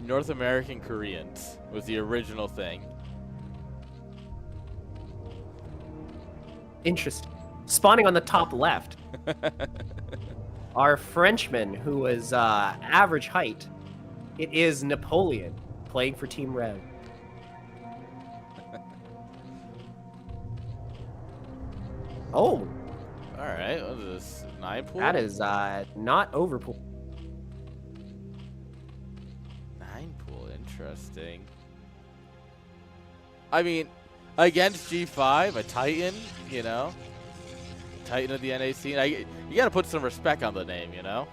North American Koreans was the original thing. Interesting. Spawning on the top left. Our Frenchman, who was average height. It is Napoleon, playing for Team Red. Oh, All right, what is this? 9 pool? that is not overpool. 9 pool, interesting. I mean, against G5, a Titan, you know? Titan of the NA scene. You got to put some respect on the name, you know?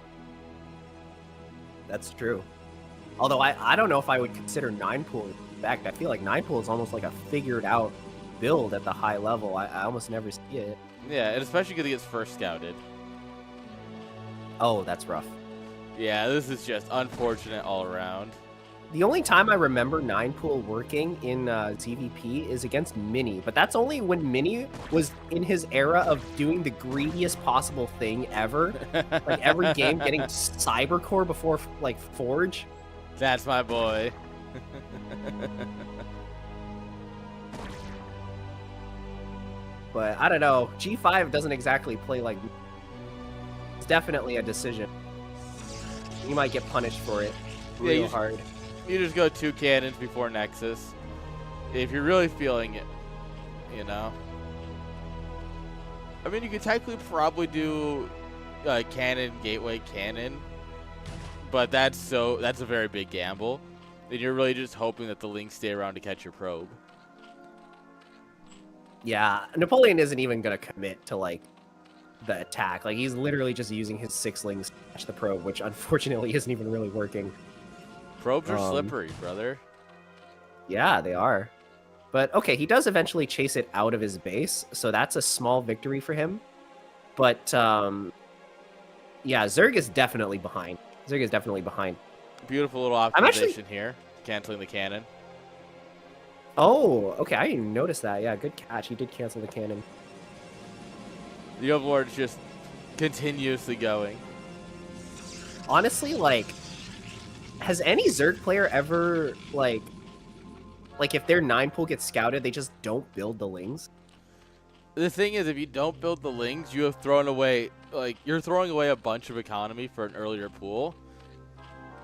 That's true. Although I don't know if I would consider 9 pool. In fact, I feel like 9 pool is almost like a figured out build at the high level. I almost never see it. Yeah, and especially because he gets first scouted. Oh, that's rough. Yeah, this is just unfortunate all around. The only time I remember 9 pool working in ZVP is against Mini, but that's only when Mini was in his era of doing the greediest possible thing ever. Like every game getting Cybercore before like Forge. That's my boy. But I don't know. G5 doesn't exactly play like. It's definitely a decision. You might get punished for it real hard. You just go 2 cannons before Nexus. If you're really feeling it, you know? I mean, you could technically probably do cannon, gateway, cannon. But that's a very big gamble. And you're really just hoping that the links stay around to catch your probe. Yeah, Napoleon isn't even going to commit to, like, the attack. Like, he's literally just using his 6 lings to catch the probe, which unfortunately isn't even really working. Probes are slippery, brother. Yeah, they are. But, okay, he does eventually chase it out of his base, so that's a small victory for him. But, yeah, Zerg is definitely behind. Zerg is definitely behind. Beautiful little optimization here. Canceling the cannon. Oh, okay, I didn't even notice that. Yeah, good catch. He did cancel the cannon. The Overlord's just continuously going. Honestly, like, has any Zerg player ever, like if their 9 pool gets scouted, they just don't build the lings? The thing is, if you don't build the lings, you have thrown away, you're throwing away a bunch of economy for an earlier pool,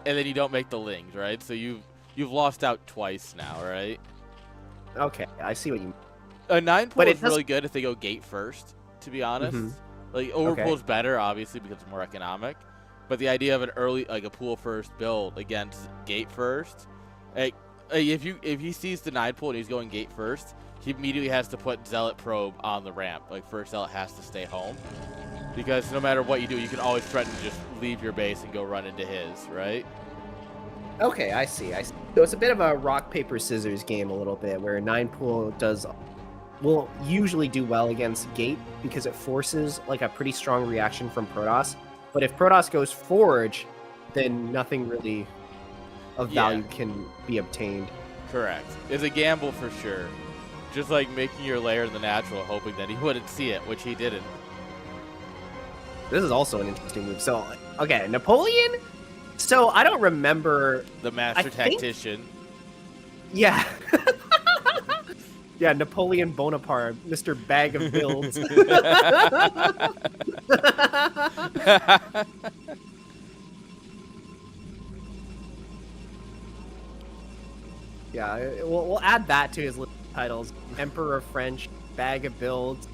and then you don't make the lings, right? So you've lost out twice now, right? Okay, I see what you mean. A 9 pool But it is really good if they go gate first, to be honest. Like overpool's better, obviously, because it's more economic. But the idea of an early, like a pool first build against gate first, like if he sees the 9 pool and he's going gate first, he immediately has to put Zealot Probe on the ramp. Like first Zealot has to stay home, because no matter what you do, you can always threaten to just leave your base and go run into his, right? Okay, I see. So it's a bit of a rock paper scissors game a little bit, where 9 pool will usually do well against gate because it forces like a pretty strong reaction from Protoss. But if Protoss goes forge, then nothing really of value can be obtained. Correct. It's a gamble for sure. Just like making your lair in the natural, hoping that he wouldn't see it, which he didn't. This is also an interesting move. So, okay, Napoleon. So I don't remember the master tactician. Yeah. Yeah, Napoleon Bonaparte, Mr. Bag of Builds. Yeah, we'll add that to his list of titles. Emperor of French, Bag of Builds,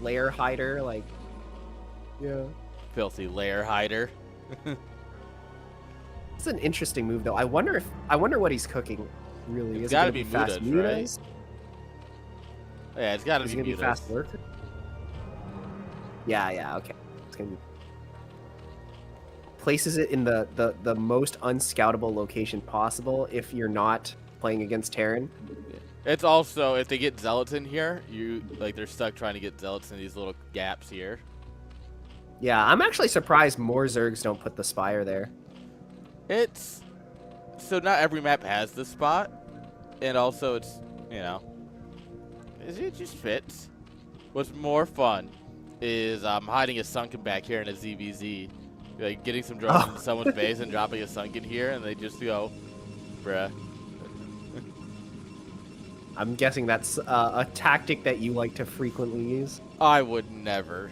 Lair Hider, like, yeah. Filthy Lair Hider. It's an interesting move, though. I wonder what he's cooking. Really, it's is gotta it be fast mutas, right? Yeah, it's gotta be mutas. Be fast lurker. Yeah, okay. It's gonna be places it in the most unscoutable location possible if you're not playing against Terran. It's also, if they get Zealots in here, they're stuck trying to get Zealots in these little gaps here. Yeah, I'm actually surprised more Zergs don't put the Spire there. So not every map has this spot, and also it's, it just fits. What's more fun is hiding a Sunken back here in a ZVZ, like getting some drones into someone's base and dropping a Sunken here, and they just go, bruh. I'm guessing that's a tactic that you like to frequently use. I would never.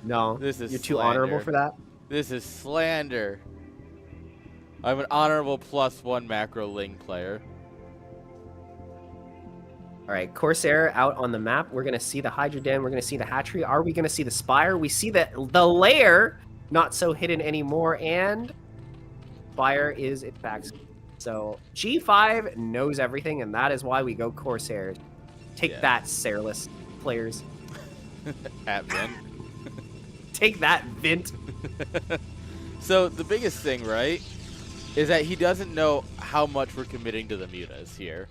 No, this is you're too honorable for that. This is slander. I'm an honorable +1 macro Ling player. All right, Corsair out on the map. We're gonna see the Hydra Den. We're gonna see the hatchery. Are we gonna see the Spire? We see the lair, not so hidden anymore, and Spire is in fact. So G5 knows everything, and that is why we go Corsair. Take that, Sairless players. At Vint. Take that, Vint. So the biggest thing, right, is that he doesn't know how much we're committing to the mutas here.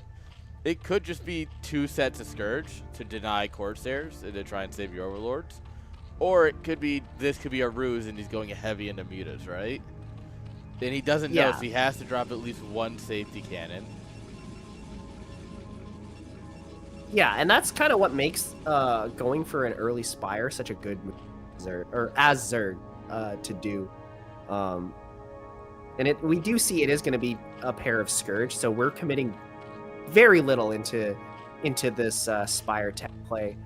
It could just be 2 sets of Scourge to deny Corsairs and to try and save your Overlords. Or it could be, this could be a ruse and he's going heavy into mutas, right? And he doesn't know, so he has to drop at least 1 safety cannon. Yeah, and that's kind of what makes going for an early Spire such a good move, as Zerg to do. And we do see it is going to be a pair of Scourge, so we're committing very little into this Spire tech play.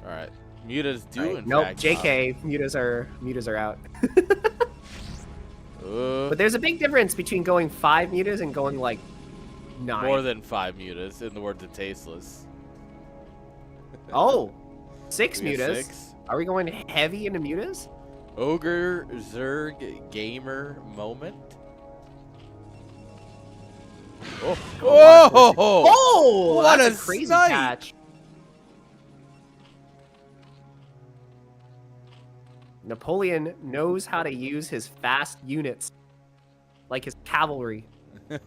All right, mutas do in nope, fact. JK, mutas are out. But there's a big difference between going 5 mutas and going like 9. More than 5 mutas, in the words of Tasteless. Oh, 6 mutas. 6. Are we going heavy into mutas? Ogre Zerg gamer moment. Oh, what that's a crazy sight. catch. Napoleon knows how to use his fast units, like his cavalry. The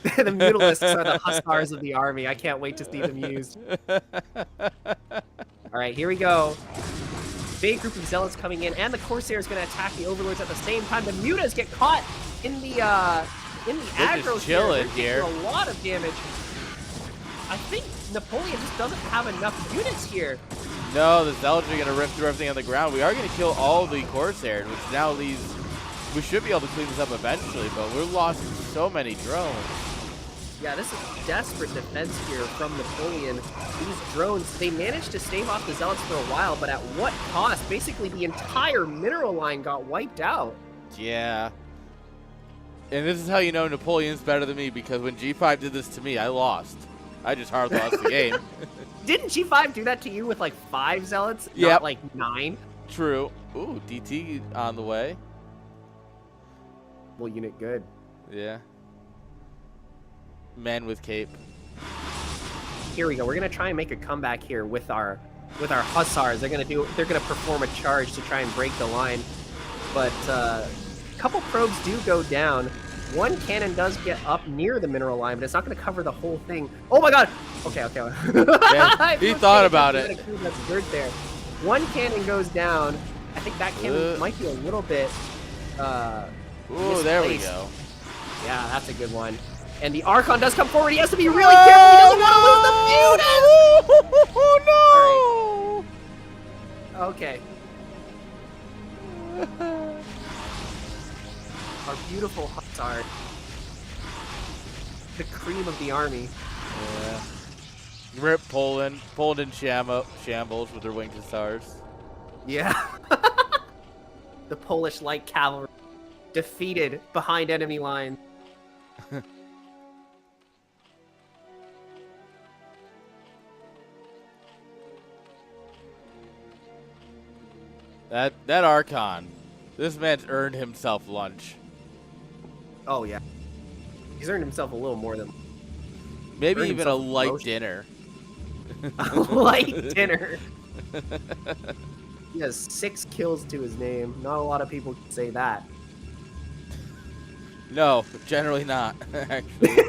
Mutalisks are the hussars of the army. I can't wait to see them used. All right, here we go. Big group of Zealots coming in, and the Corsair is going to attack the Overlords at the same time. The Mutas get caught in the aggro here. A lot of damage. I think Napoleon just doesn't have enough units here. No, the Zealots are going to rip through everything on the ground. We are going to kill all the Corsairs, which now leaves... We should be able to clean this up eventually, but we're lost so many drones. Yeah, this is desperate defense here from Napoleon. These drones, they managed to stave off the Zealots for a while, but at what cost? Basically, the entire mineral line got wiped out. Yeah. And this is how you know Napoleon's better than me, because when G5 did this to me, I lost. I just hard lost the game. Didn't G5 do that to you with like 5 zealots? Yep. Not like 9? True. Ooh, DT on the way. Well, unit good. Yeah. Man with cape. Here we go. We're gonna try and make a comeback here with our hussars. They're gonna perform a charge to try and break the line. But a couple probes do go down. One cannon does get up near the mineral line, but it's not gonna cover the whole thing. Oh my god! Okay. Yeah, he thought about it. That's good there. One cannon goes down. I think that cannon might be a little bit Ooh, there we go. Yeah, that's a good one. And the Archon does come forward. He has to be really careful. He doesn't want to lose the Mutas! Oh, no! Right. Okay. Our beautiful hussar. The cream of the army. Yeah. Rip Poland. Poland in shambles with their winged hussars. Yeah. The Polish light cavalry defeated behind enemy lines. That Archon, this man's earned himself lunch. Oh yeah, he's earned himself a little more than maybe even a light dinner. A light dinner. He has 6 kills to his name. Not a lot of people can say that. No, generally not. Actually,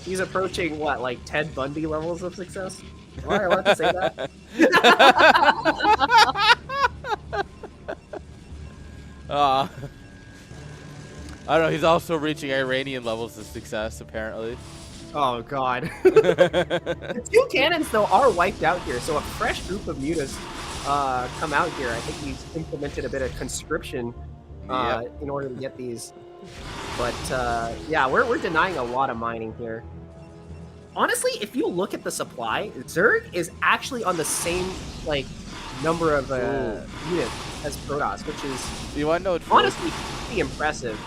he's approaching what, like Ted Bundy levels of success? Am I allowed to say that? I don't know. He's also reaching Iranian levels of success, apparently. Oh god. The 2 cannons though are wiped out here, so a fresh group of mutas come out here. I think he's implemented a bit of conscription in order to get these. But yeah, we're denying a lot of mining here. Honestly, if you look at the supply, Zerg is actually on the same like number of units as Protoss, which is You want to know? honestly pretty impressive.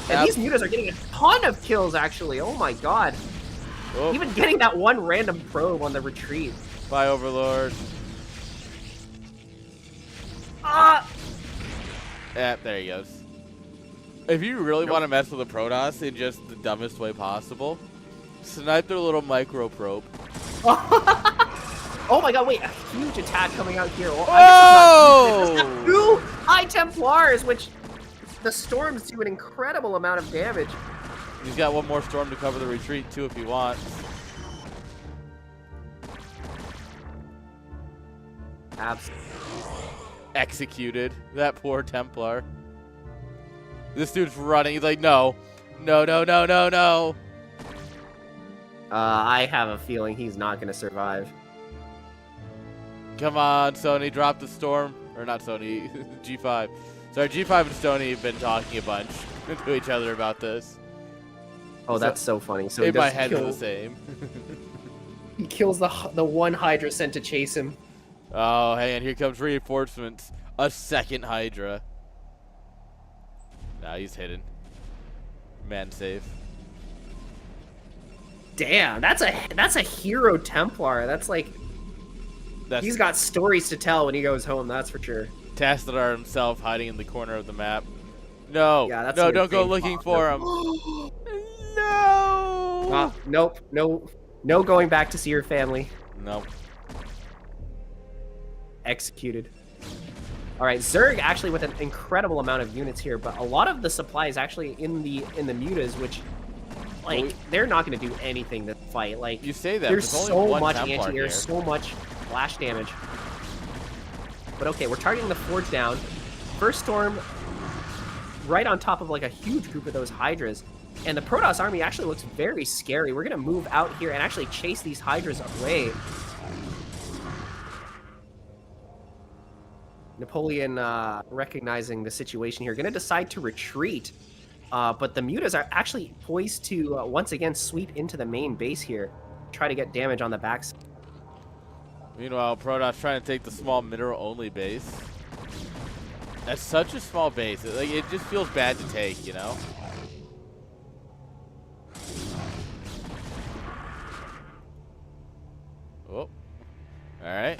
And these mutas are getting a ton of kills, actually. Oh my god. Oh, Even getting that one random probe on the retreat. by Overlord. Ah! Yeah, there he goes. If you really want to mess with the Protoss in just the dumbest way possible, snipe their little micro probe. Oh my god, wait, a huge attack coming out here. Well, Oh! I guess it's not, 2 High Templars, which the storms do an incredible amount of damage. He's got one more storm to cover the retreat, too, if he wants. Absolutely. Executed. That poor Templar. This dude's running. He's like, no. No. I have a feeling he's not going to survive. Come on, Sony. Drop the storm. Or not Sony. G5. Sorry, G5 and Sony have been talking a bunch to each other about this. Oh, that's so funny. So in my head, they're the same. He kills the one Hydra sent to chase him. Oh, hey, and here comes reinforcements. A second Hydra. Nah, he's hidden. Man safe. Damn, that's a hero Templar. That's like he's got stories to tell when he goes home. That's for sure. Tassadar himself hiding in the corner of the map. No, yeah, that's no, don't go looking for him. No. Nope, no going back to see your family. Nope. Executed. All right, Zerg actually with an incredible amount of units here, but a lot of the supply is actually in the mutas, which like they're not going to do anything to fight. Like you say that there's only so one much Templar anti-air, here. so much flash damage. But okay, we're targeting the forge down. First storm right on top of like a huge group of those Hydras. And the Protoss army actually looks very scary. We're going to move out here and actually chase these Hydras away. Napoleon, recognizing the situation here, going to decide to retreat. But the mutas are actually poised to once again sweep into the main base here. Try to get damage on the backs. Meanwhile, Protoss trying to take the small mineral-only base. That's such a small base. Like, it just feels bad to take, you know? Oh. Alright.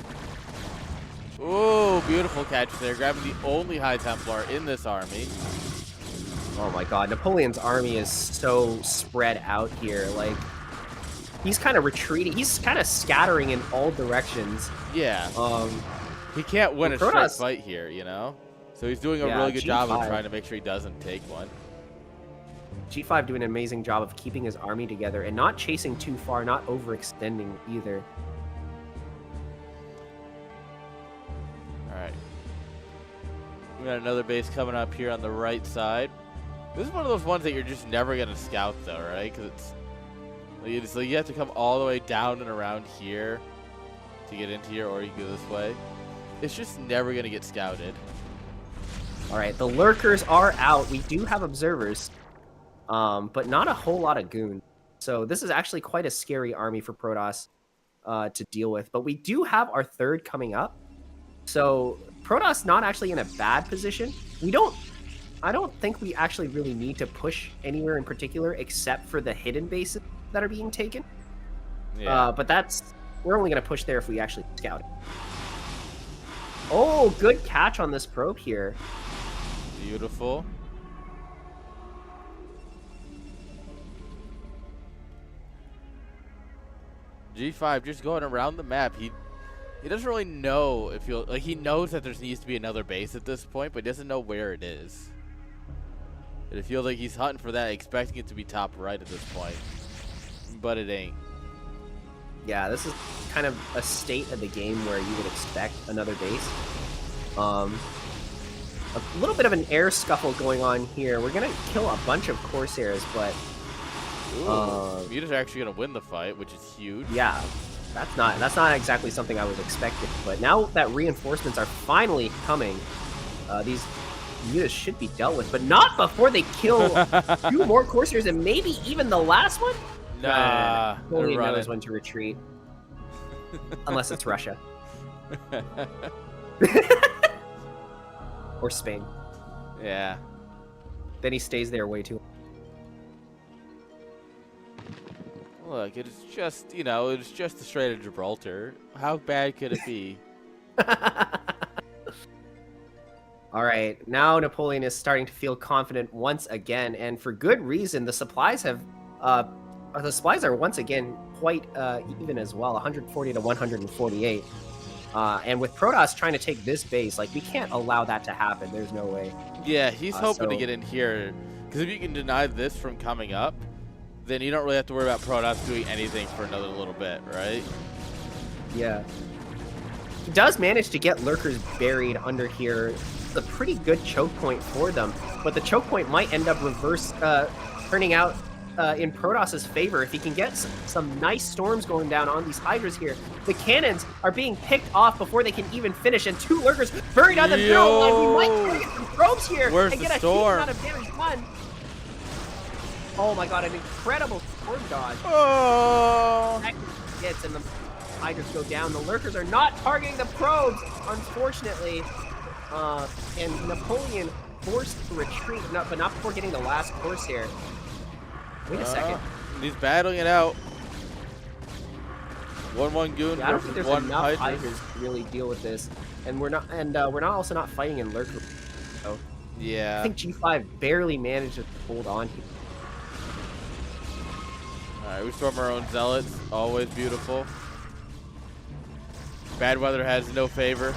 Oh, beautiful catch there. Grabbing the only High Templar in this army. Oh my god, Napoleon's army is so spread out here. Like, he's kind of retreating. He's kind of scattering in all directions. Yeah. He can't win a straight Protoss fight here, you know? So he's doing a Yeah, really good job of G5. trying to make sure he doesn't take one. G5 doing an amazing job of keeping his army together and not chasing too far, not overextending either. Alright. We got another base coming up here on the right side. This is one of those ones that you're just never going to scout, though, right? Because it's like you have to come all the way down and around here to get into here, or you can go this way. It's just never going to get scouted. All right, the lurkers are out. We do have observers, but not a whole lot of goons. So this is actually quite a scary army for Protoss to deal with. But we do have our third coming up. So Protoss not actually in a bad position. I don't think we actually really need to push anywhere in particular except for the hidden bases that are being taken. Yeah. But we're only going to push there if we actually scout it. Oh, good catch on this probe here. Beautiful. G5 just going around the map. He doesn't really know if he'll, like, he knows that there needs to be another base at this point, but he doesn't know where it is. And it feels like he's hunting for that, expecting it to be top right at this point. But it ain't. Yeah, this is kind of a state of the game where you would expect another base. A little bit of an air scuffle going on here. We're gonna kill a bunch of Corsairs, but Muta's actually gonna win the fight, which is huge. yeah, that's not exactly something I was expecting. But now that reinforcements are finally coming, these Mutas should be dealt with, but not before they kill 2 more Corsairs and maybe even the last one. Nah, Only they're knows running. when to retreat, unless it's Russia or Spain. Yeah. Then he stays there way too. Look, it's just, you know, it's just the Strait of Gibraltar. How bad could it be? All right, now Napoleon is starting to feel confident once again, and for good reason. The supplies are once again quite even as well, 140 to 148. And with Protoss trying to take this base, like, we can't allow that to happen. There's no way. Yeah, he's hoping to so- get in here, because if you can deny this from coming up, then you don't really have to worry about Protoss doing anything for another little bit, right? Yeah. He does manage to get lurkers buried under here. It's a pretty good choke point for them, but the choke point might end up turning out in Protoss's favor if he can get some nice storms going down on these Hydras here. The cannons are being picked off before they can even finish, and 2 lurkers buried on the middle line. We might get some probes here Where's and the get a storm? huge amount of damage done. Oh my god, an incredible storm dodge. Oh! Hits and the Hydras go down. The lurkers are not targeting the probes, unfortunately. And Napoleon forced to retreat, but not before getting the last Corsair. Wait a second. He's battling it out. 1-1 Goon Yeah, I don't think versus there's 1 enough Hydra. Hydras to really deal with this, and we're not also not fighting in lurker. So Yeah. I think G5 barely managed to hold on here. Alright, we storm our own zealots. Always beautiful. Bad weather has no favor.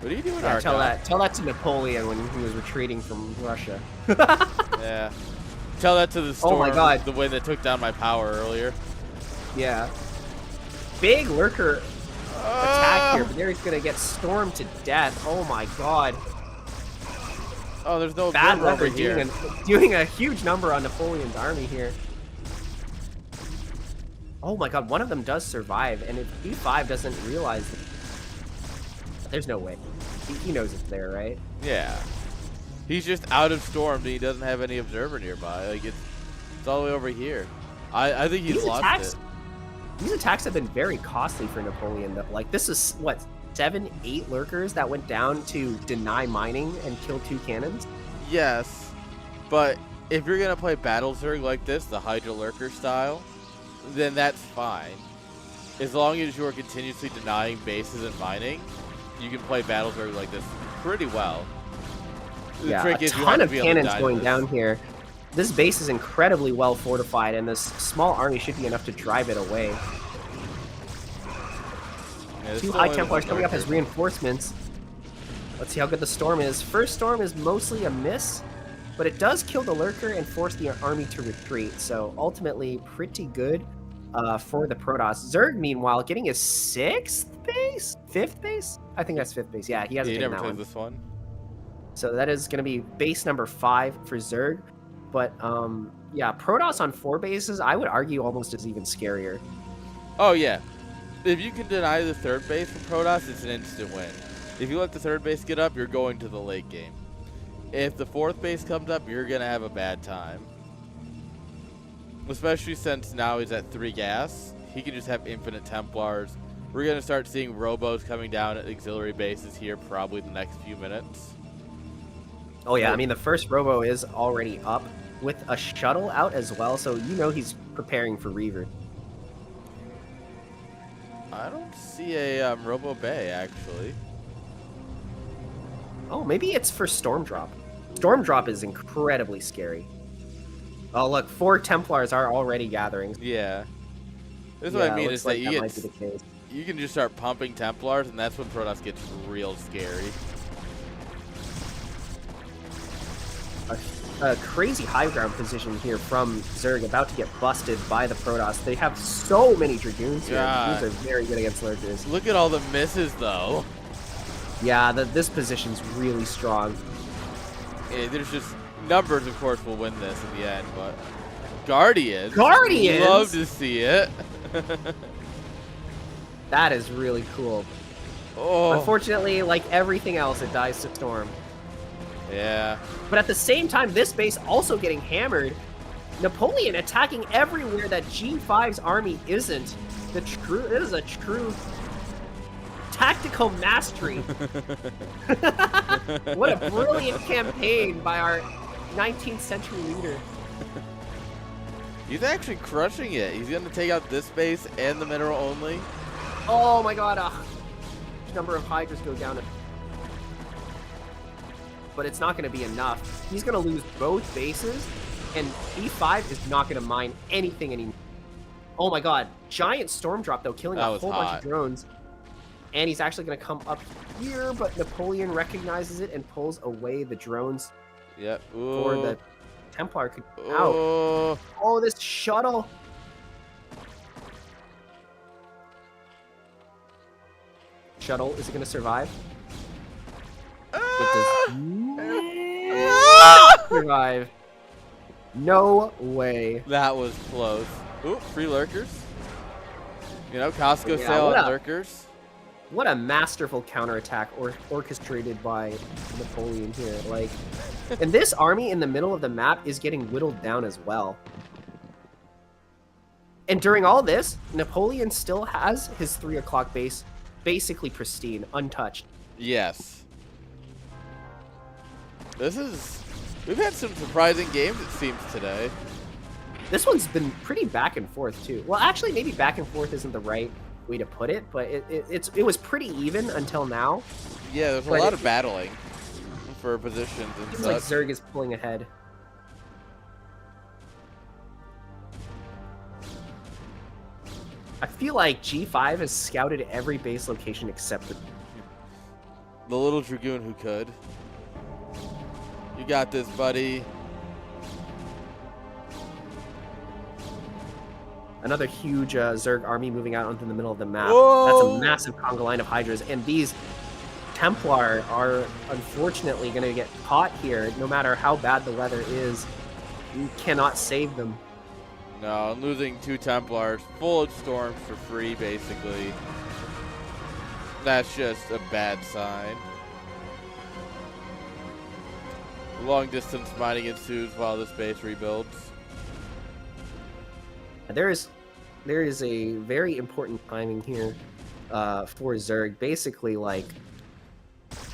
What are you doing, Yeah, Archon? tell that to Napoleon when he was retreating from Russia. Yeah. Tell that to the storm. Oh my god. The wind that took down my power earlier. Yeah. Big lurker attack here, but there he's gonna get stormed to death. Oh my god. Oh, there's no Bad observer over weather here. doing a huge number on Napoleon's army here. Oh my god, one of them does survive, and if B5 doesn't realize that, there's no way. He knows it's there, right? Yeah. He's just out of storm and he doesn't have any observer nearby. Like, it's all the way over here. I think he's lost it. These attacks have been very costly for Napoleon, though. Like, this is, what, 7, 8 lurkers that went down to deny mining and kill 2 cannons? Yes, but if you're gonna play Battle Zerg like this, the Hydra Lurker style, then that's fine. As long as you're continuously denying bases and mining, you can play Battle Zerg like this pretty well. The Yeah, trick a is you ton have to of be able to cannons die to going this. down here. This base is incredibly well fortified, and this small army should be enough to drive it away. Yeah, this 2 is High only Templars the coming up as lurker. reinforcements. Let's see how good the storm is. First storm is mostly a miss, but it does kill the lurker and force the army to retreat. So ultimately, pretty good for the Protoss. Zerg, meanwhile, getting his 6th base? 5th base? I think that's 5th base. Yeah, he hasn't He taken never that took one. this one. So that is going to be base number 5 for Zerg. But yeah, Protoss on 4 bases, I would argue almost is even scarier. Oh yeah, if you can deny the third base for Protoss, it's an instant win. If you let the third base get up, you're going to the late game. If the fourth base comes up, you're gonna have a bad time. Especially since now he's at 3 gas, he can just have infinite Templars. We're gonna start seeing robos coming down at auxiliary bases here probably the next few minutes. Oh yeah, I mean the first robo is already up with a shuttle out as well, so you know he's preparing for Reaver. I don't see a Robo Bay actually. Oh, maybe it's for Storm Drop. Storm Drop is incredibly scary. Oh look, 4 Templars are already gathering. Yeah. This is what I mean is looks that like you might get be the case. you can just start pumping Templars, and that's when Protoss gets real scary. A crazy high ground position here from Zerg, about to get busted by the Protoss. They have so many Dragoons here. God. Dragoons are very good against Lurkers. Look at all the misses, though. Yeah, this position's really strong. Yeah, there's just numbers, of course, will win this in the end, but Guardians, Guardians? love to see it. That is really cool. Oh, Unfortunately, like everything else, it dies to Storm. yeah. But at the same time, this base also getting hammered. Napoleon attacking everywhere that G5's army isn't. It is a true tactical mastery. What a brilliant campaign by our 19th century leader. He's actually crushing it. He's going to take out this base and the mineral only. Oh my god, number of Hydras go down. But it's not going to be enough. He's going to lose both bases, and E5 is not going to mine anything anymore. Oh my god, giant storm drop though, killing That a was whole bunch hot. of drones. And he's actually going to come up here, but Napoleon recognizes it and pulls away the drones Yep. for Ooh. the Templar could out. Oh. Oh, this shuttle. Shuttle, is it going to survive? It does not survive. No way. That was close. Ooh, free lurkers. You know, Costco Yeah, sale what on a- lurkers. What a masterful counterattack orchestrated by Napoleon here. Like, and this army in the middle of the map is getting whittled down as well. And during all this, Napoleon still has his 3 o'clock base basically pristine, untouched. Yes. We've had some surprising games, it seems, today. This one's been pretty back and forth too. Well, actually, maybe back and forth isn't the right way to put it, but it was pretty even until now. Yeah, there's a But lot of battling for positions and Seems like such. Zerg is pulling ahead. I feel like G5 has scouted every base location except The little Dragoon who could. You got this, buddy. another huge Zerg army moving out onto the middle of the map. Whoa! That's a massive conga line of Hydras, and these Templar are unfortunately going to get caught here. No matter how bad the weather is, you cannot save them. No, I'm losing 2 Templars, full of storms for free, basically. That's just a bad sign. Long distance mining ensues while this base rebuilds. There is a very important timing here. for Zerg. Basically, like,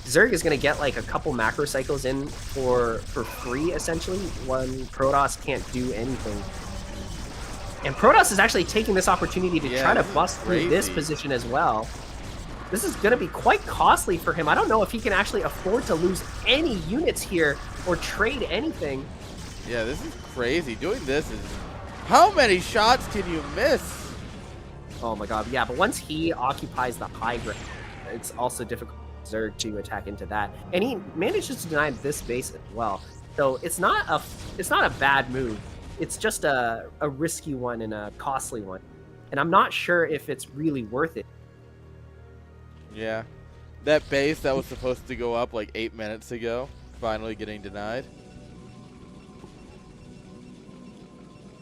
Zerg is going to get like a couple macro cycles in for free, essentially, when Protoss can't do anything. And Protoss is actually taking this opportunity to try to bust through this position as well. This is going to be quite costly for him. I don't know if he can actually afford to lose any units here or trade anything. Yeah, this is crazy. Doing this is... How many shots can you miss? Oh my god, yeah, but once he occupies the high ground, it's also difficult for Zerg to attack into that. And he manages to deny this base as well. So it's not a bad move. It's just a risky one and a costly one. And I'm not sure if it's really worth it. Yeah. That base that was supposed to go up like 8 minutes ago, finally getting denied.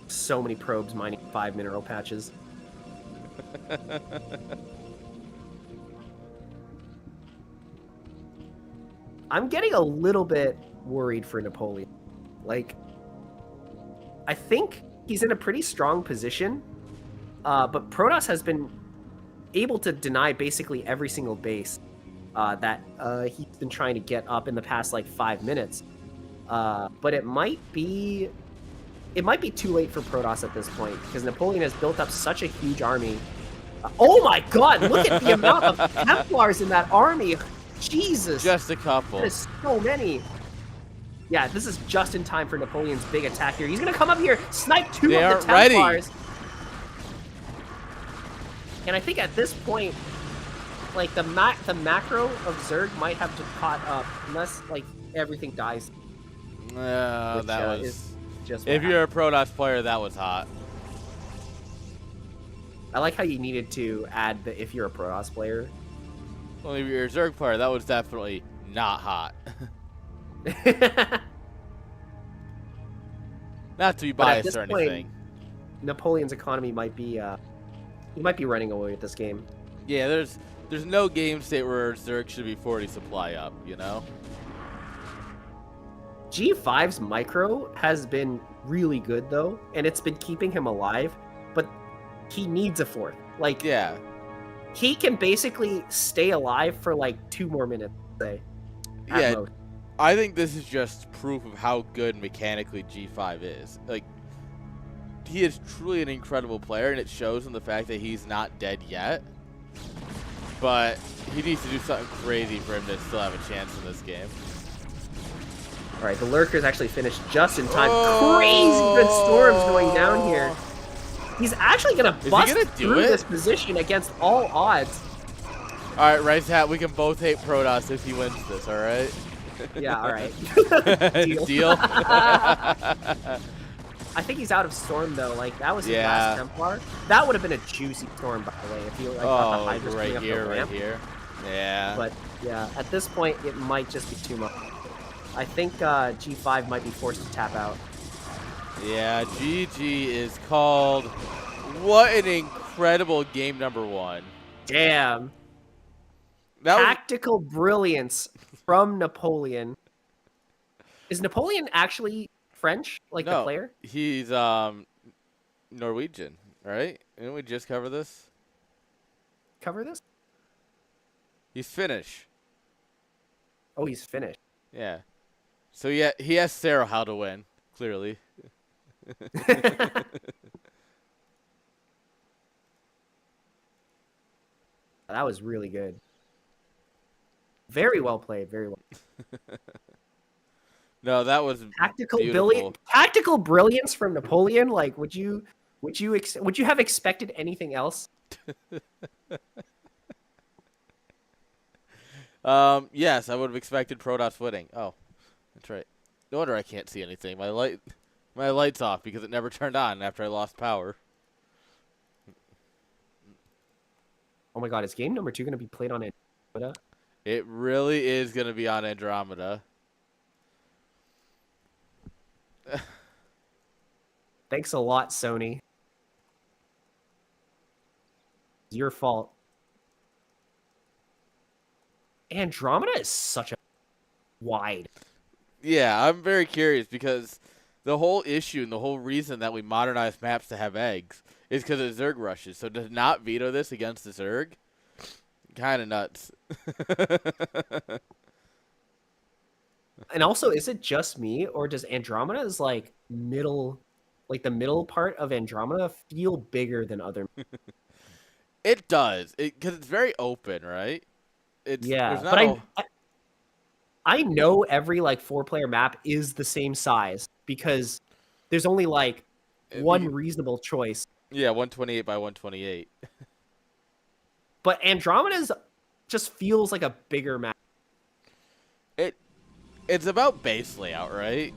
So many probes mining 5 mineral patches. I'm getting a little bit worried for Napoleon. Like, I think he's in a pretty strong position, but Protoss has been able to deny basically every single base that he's been trying to get up in the past like 5 minutes. But it might be too late for Protoss at this point because Napoleon has built up such a huge army. Oh my god, look at the amount of Templars in that army. Jesus. Just a couple. That is so many. Yeah, this is just in time for Napoleon's big attack here. He's going to come up here, snipe two of the Templars. Ready. And I think at this point, like, the macro of Zerg might have just caught up, unless, like, everything dies. That was... just if you're a Protoss player, that was hot. I like how you needed to add the if you're a Protoss player. Well, if you're a Zerg player, that was definitely not hot. Not to be biased or anything. Napoleon's economy might be he might be running away with this game. Yeah, there's no game state where Zerg should be 40 supply up, you know? G5's micro has been really good though, and it's been keeping him alive, but he needs a fourth. Like, yeah. He can basically stay alive for like 2 more minutes, say. Yeah. Most. I think this is just proof of how good mechanically G5 is. Like, he is truly an incredible player, and it shows in the fact that he's not dead yet. But he needs to do something crazy for him to still have a chance in this game. All right, the Lurker's actually finished just in time. Oh! Crazy good storms going down here. He's actually going to bust through this position against all odds. All right, Rice Hat, we can both hate Protoss if he wins this, all right? Yeah, all right. Deal. I think he's out of storm though. Like, that was his last Templar. That would have been a juicy storm, by the way, if he like got the Hydras right here, right here. Yeah. But yeah, at this point, it might just be too much. I think G5 might be forced to tap out. Yeah, GG is called. What an incredible game number 1. Damn. Tactical brilliance from Napoleon. Is Napoleon actually French, like the player? He's Norwegian, right? Didn't we just cover this? Cover this? He's Finnish. Oh, he's Finnish. Yeah. So yeah, he has Sarah how to win, clearly. That was really good. Very well played. Very well. No, that was tactical brilliance from Napoleon. Like, would you have expected anything else? Yes, I would have expected Protoss winning. Oh, that's right. No wonder I can't see anything. My light's off because it never turned on after I lost power. Oh my god, is game number 2 going to be played on Andromeda? It really is going to be on Andromeda. Thanks a lot, Sony. It's your fault. Andromeda is such a wide. Yeah, I'm very curious because the whole issue and the whole reason that we modernized maps to have eggs is because of Zerg rushes. So to not veto this against the Zerg Kind of nuts. And also, is it just me, or does Andromeda's like middle, like the middle part of Andromeda feel bigger than other? It does. Because it's very open, right? There's Yeah, not but a. I know every like 4-player map is the same size because there's only like one reasonable choice. Yeah, 128 by 128. But Andromeda's just feels like a bigger map. It's about base layout, right?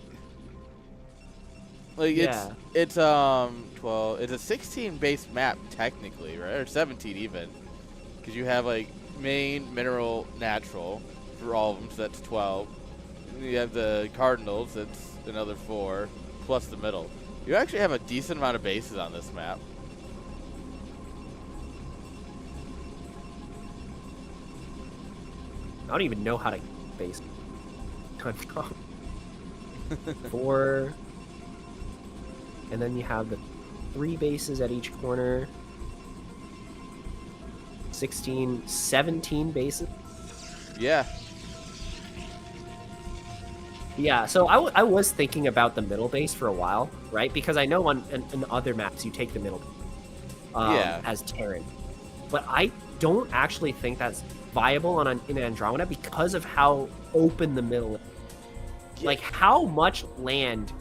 Like Yeah. it's 12. It's a 16 base map technically, right? Or 17 even, because you have like main, mineral, natural for all of them, so that's 12. And you have the cardinals, that's another 4, plus the middle. You actually have a decent amount of bases on this map. I don't even know how to base. 4. And then you have the 3 bases at each corner. 16, 17 bases. Yeah. Yeah, so I was thinking about the middle base for a while, right? Because I know on other maps you take the middle Yeah. as Terran. But I don't actually think that's viable in Andromeda because of how open the middle is. Yeah. Like, how much land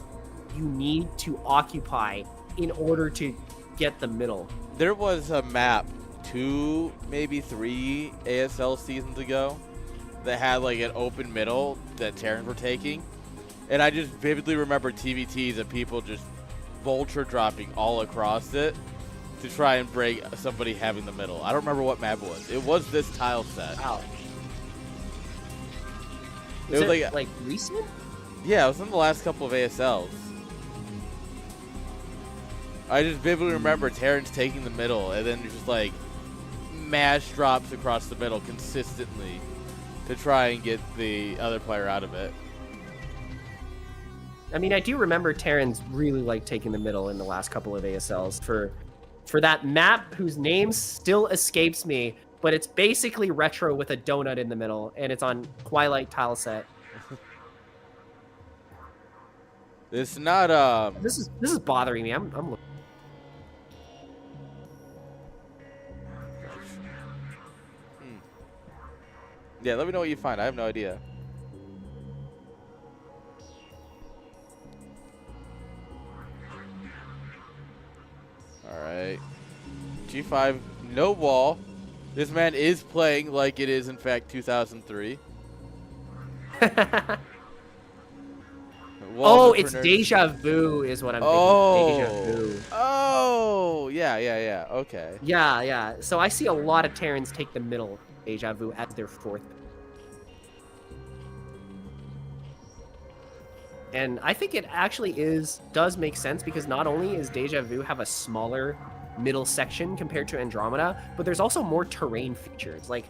you need to occupy in order to get the middle. There was a map 2, maybe 3 ASL seasons ago that had like an open middle that Terrans were taking. And I just vividly remember TVTs of people just vulture dropping all across it to try and break somebody having the middle. I don't remember what map it was. It was this tile set. Wow. It was like recent? Yeah, it was in the last couple of ASLs. I just vividly remember Terrans taking the middle and then just like mash drops across the middle consistently to try and get the other player out of it. I mean, I do remember Terrans really like taking the middle in the last couple of ASLs for that map whose name still escapes me, but it's basically retro with a donut in the middle, and it's on Twilight tile set. It's not This is bothering me. I'm looking. Yeah, let me know what you find. I have no idea. Alright. G5, no wall. This man is playing like it is, in fact, 2003. Oh, it's Deja Vu is what I'm thinking. Deja Vu. Oh, yeah. Okay. Yeah. So I see a lot of Terrans take the middle Deja Vu as their 4th. And I think it actually does make sense because not only is Deja Vu have a smaller middle section compared to Andromeda, but there's also more terrain features. Like,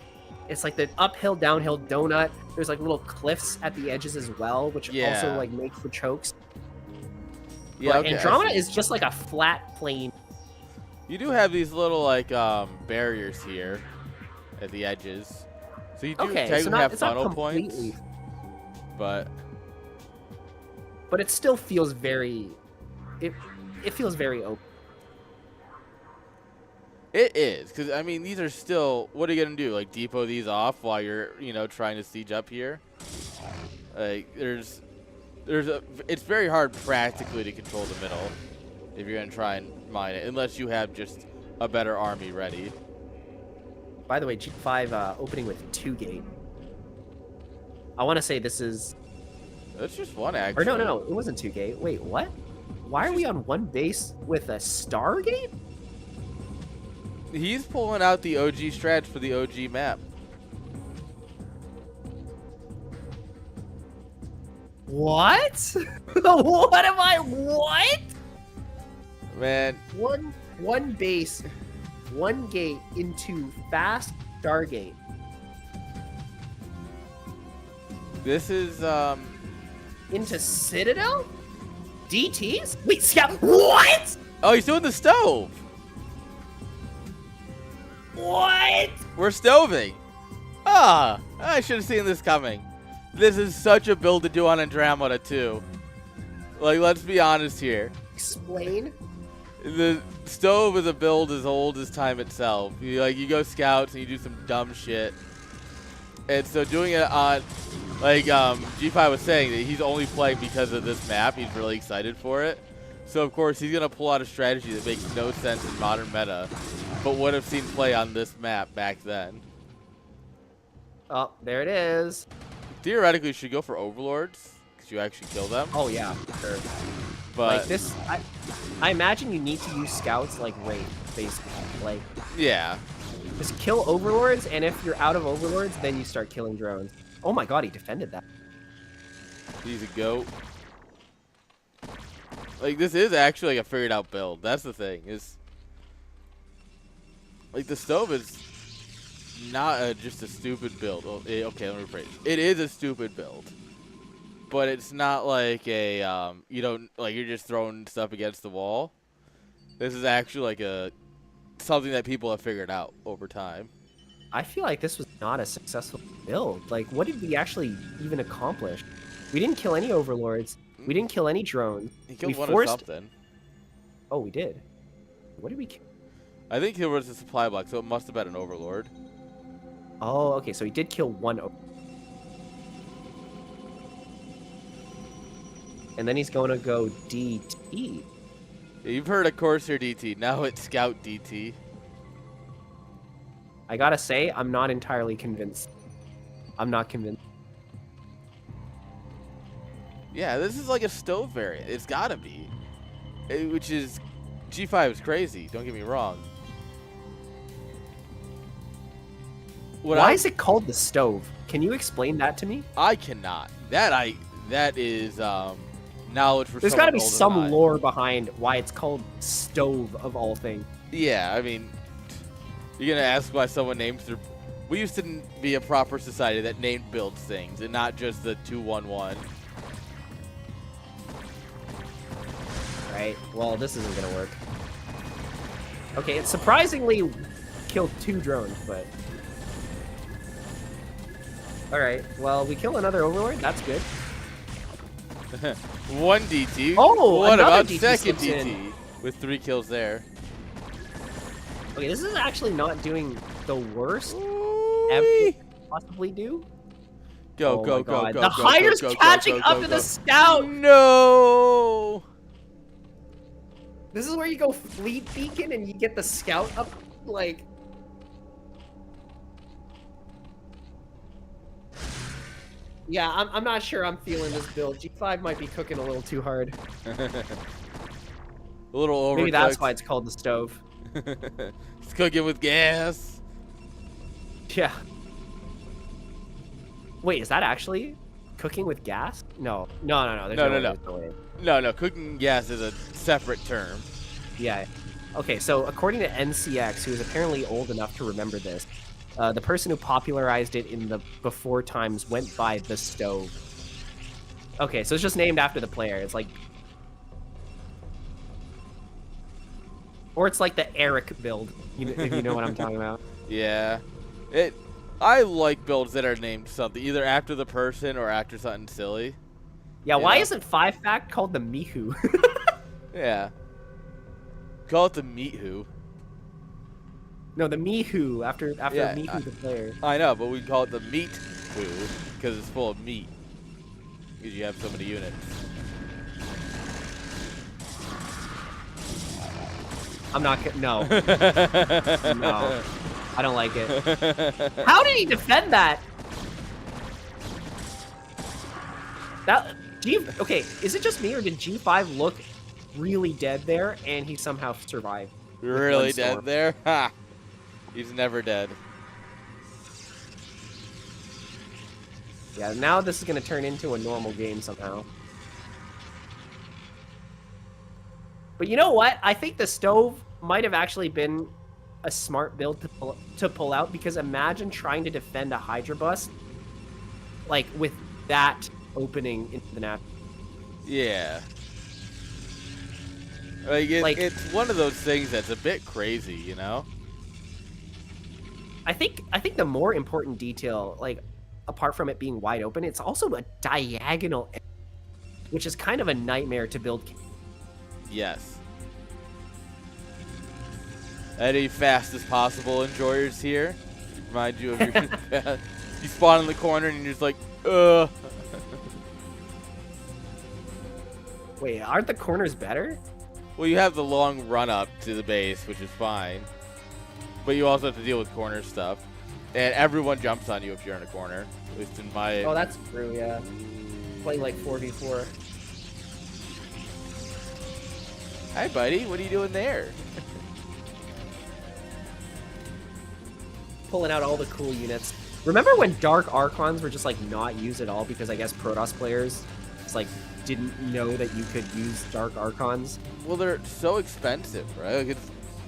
it's like the uphill, downhill donut. There's like little cliffs at the edges as well, which also like make for chokes. Yeah, but okay, Andromeda is just like a flat plane. You do have these little like barriers here at the edges, so you do technically have funnel points. But it still feels very. It feels very open. It is, because, I mean, these are still, what are you going to do? Like, depot these off while you're, trying to siege up here? Like, it's very hard practically to control the middle if you're going to try and mine it, unless you have just a better army ready. By the way, G5 opening with 2 gate. I want to say this is... That's just one, actually. Or no, it wasn't 2 gate. Wait, what? Why are we on 1 base with a star gate? He's pulling out the OG strats for the OG map. What? What? Man. One base, 1 gate into fast Stargate. This is, into Citadel? DTs? Wait, Scout, what? Oh, he's doing the stove. What? We're stoving. Ah, I should have seen this coming. This is such a build to do on Andromeda too. Like, let's be honest here. Explain. The stove is a build as old as time itself. You go scouts and you do some dumb shit. And so doing it on, like G5 was saying, that he's only playing because of this map. He's really excited for it. So of course he's gonna pull out a strategy that makes no sense in modern meta, but would have seen play on this map back then. Oh, there it is. Theoretically, you should go for overlords because you actually kill them. Oh yeah, sure. But like this, I imagine you need to use scouts like raid, basically. Like, yeah, just kill overlords, and if you're out of overlords, then you start killing drones. Oh my god, he defended that. he's a goat. Like, this is actually like a figured out build. That's the thing. Is like the stove is not just a stupid build. Oh, okay, let me rephrase. It is a stupid build, but it's not like a you don't like you're just throwing stuff against the wall. This is actually like something that people have figured out over time. I feel like this was not a successful build. Like, what did we actually even accomplish? We didn't kill any overlords. We didn't kill any drones. He killed we one forced... or something. Oh, we did. What did we kill? I think there was a supply block, so it must have been an overlord. Oh, okay, so he did kill one. And then he's going to go DT. Yeah, you've heard of Corsair DT. Now it's Scout DT. I gotta say, I'm not entirely convinced. I'm not convinced. Yeah, this is like a stove variant. It's gotta be. Which is... G5 is crazy, don't get me wrong. Why is it called the stove? Can you explain that to me? I cannot. That is knowledge for There's got to be some lore behind why it's called stove of all things. Yeah, I mean, you're gonna ask why someone names their... We used to be a proper society that named builds things and not just the 211. Right, well, this isn't gonna work. Okay, it surprisingly killed 2 drones, but... Alright, well, we kill another overlord, that's good. 1 DT. Oh, what about DT second slips DT? in. With 3 kills there. Okay, this is actually not doing the worst Ooh-wee. ever possibly do. Go, Oh go, my go, God. go, The go, hider's go, go, catching go, up go, to go. the scout! No! This is where you go fleet beacon and you get the scout up, like... Yeah, I'm not sure I'm feeling this build. G5 might be cooking a little too hard. A little overcooked. Maybe that's why it's called the stove. It's cooking with gas. Yeah. Wait, is that actually cooking with gas? No. No. There's no way. No. Cooking gas is a separate term. Yeah. Okay, so according to NCX, who is apparently old enough to remember this, the person who popularized it in the before times went by the stove. Okay, so it's just named after the player. It's like... Or it's like the Eric build, if you know what I'm talking about. Yeah. I like builds that are named something, either after the person or after something silly. Yeah, why isn't 5-Fact called the Mihu? Yeah. Call it the Meat Who. No, the Mihu, after Yeah, Mihu the player. I know, but we call it the Meat Who because it's full of meat. Because you have so many units. I'm not gonna... No. No. I don't like it. How did he defend that? Okay, is it just me or did G5 look really dead there and he somehow survived? Really dead there? Ha! He's never dead. Yeah, now this is going to turn into a normal game somehow. But you know what? I think the stove might have actually been a smart build to pull out, because imagine trying to defend a Hydra bus like with that opening into the nap. Yeah. Like, it's one of those things that's a bit crazy, you know? I think the more important detail, like apart from it being wide open, it's also a diagonal, which is kind of a nightmare to build. Yes. Any fastest possible enjoyers here. Remind you of your you spawn in the corner and you're just like, ugh. Wait, aren't the corners better? Well, you have the long run up to the base, which is fine. But you also have to deal with corner stuff. And everyone jumps on you if you're in a corner. At least in my... Oh, that's true, yeah. Playing like 4v4. Hi, buddy. What are you doing there? Pulling out all the cool units. Remember when Dark Archons were just like not used at all because I guess Protoss players just like didn't know that you could use Dark Archons? Well, they're so expensive, right? Like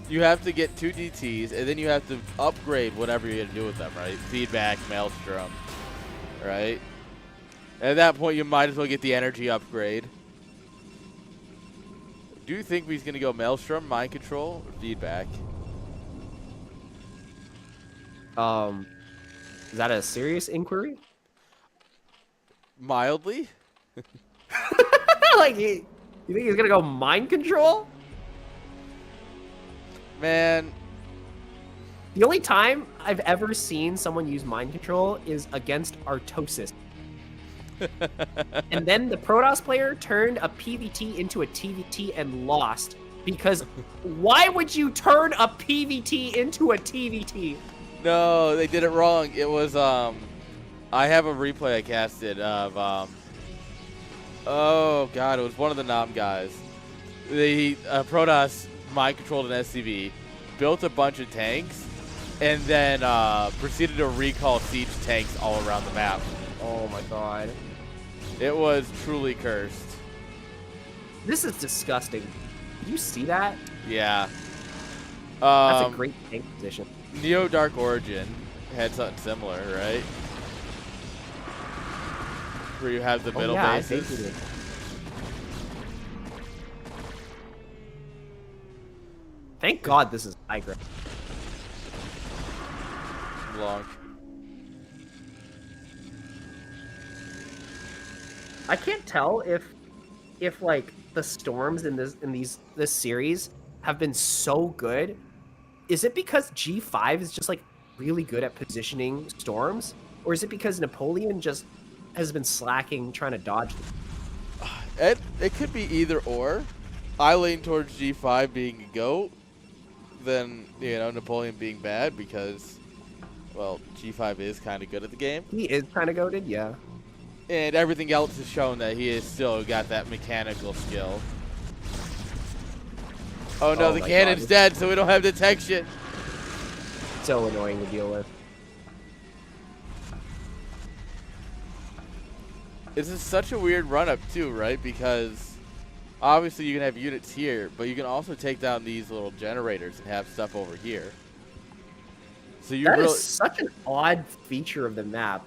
you have to get 2 DTs, and then you have to upgrade whatever you're going to do with them, right? Feedback, Maelstrom, right? At that point, you might as well get the energy upgrade. Do you think he's going to go Maelstrom, Mind Control, or Feedback? Is that a serious inquiry? Mildly? Like, you think he's gonna go Mind Control? Man. The only time I've ever seen someone use Mind Control is against Artosis. And then the Protoss player turned a PVT into a TVT and lost. Because why would you turn a PVT into a TVT? No, they did it wrong. It was, I have a replay I casted of, oh, God, it was one of the Nom guys. The Protoss mind-controlled an SCV, built a bunch of tanks, and then proceeded to recall siege tanks all around the map. Oh, my God. It was truly cursed. This is disgusting. Did you see that? Yeah. That's a great tank position. Neo Dark Origin had something similar, right? Where you have the middle bases. I think it is. Thank God this is high ground. Long. I can't tell if like the storms in this series have been so good. Is it because G5 is just like really good at positioning storms, or is it because Napoleon just has been slacking trying to dodge them? It could be either or. I lean towards G5 being a GOAT than, you know, Napoleon being bad because, well, G5 is kind of good at the game. He is kind of goated, yeah. And everything else has shown that he has still got that mechanical skill. Oh no, the cannon's dead, so we don't have detection. So annoying to deal with. This is such a weird run-up too, right? Because obviously you can have units here, but you can also take down these little generators and have stuff over here. So you that is such an odd feature of the map.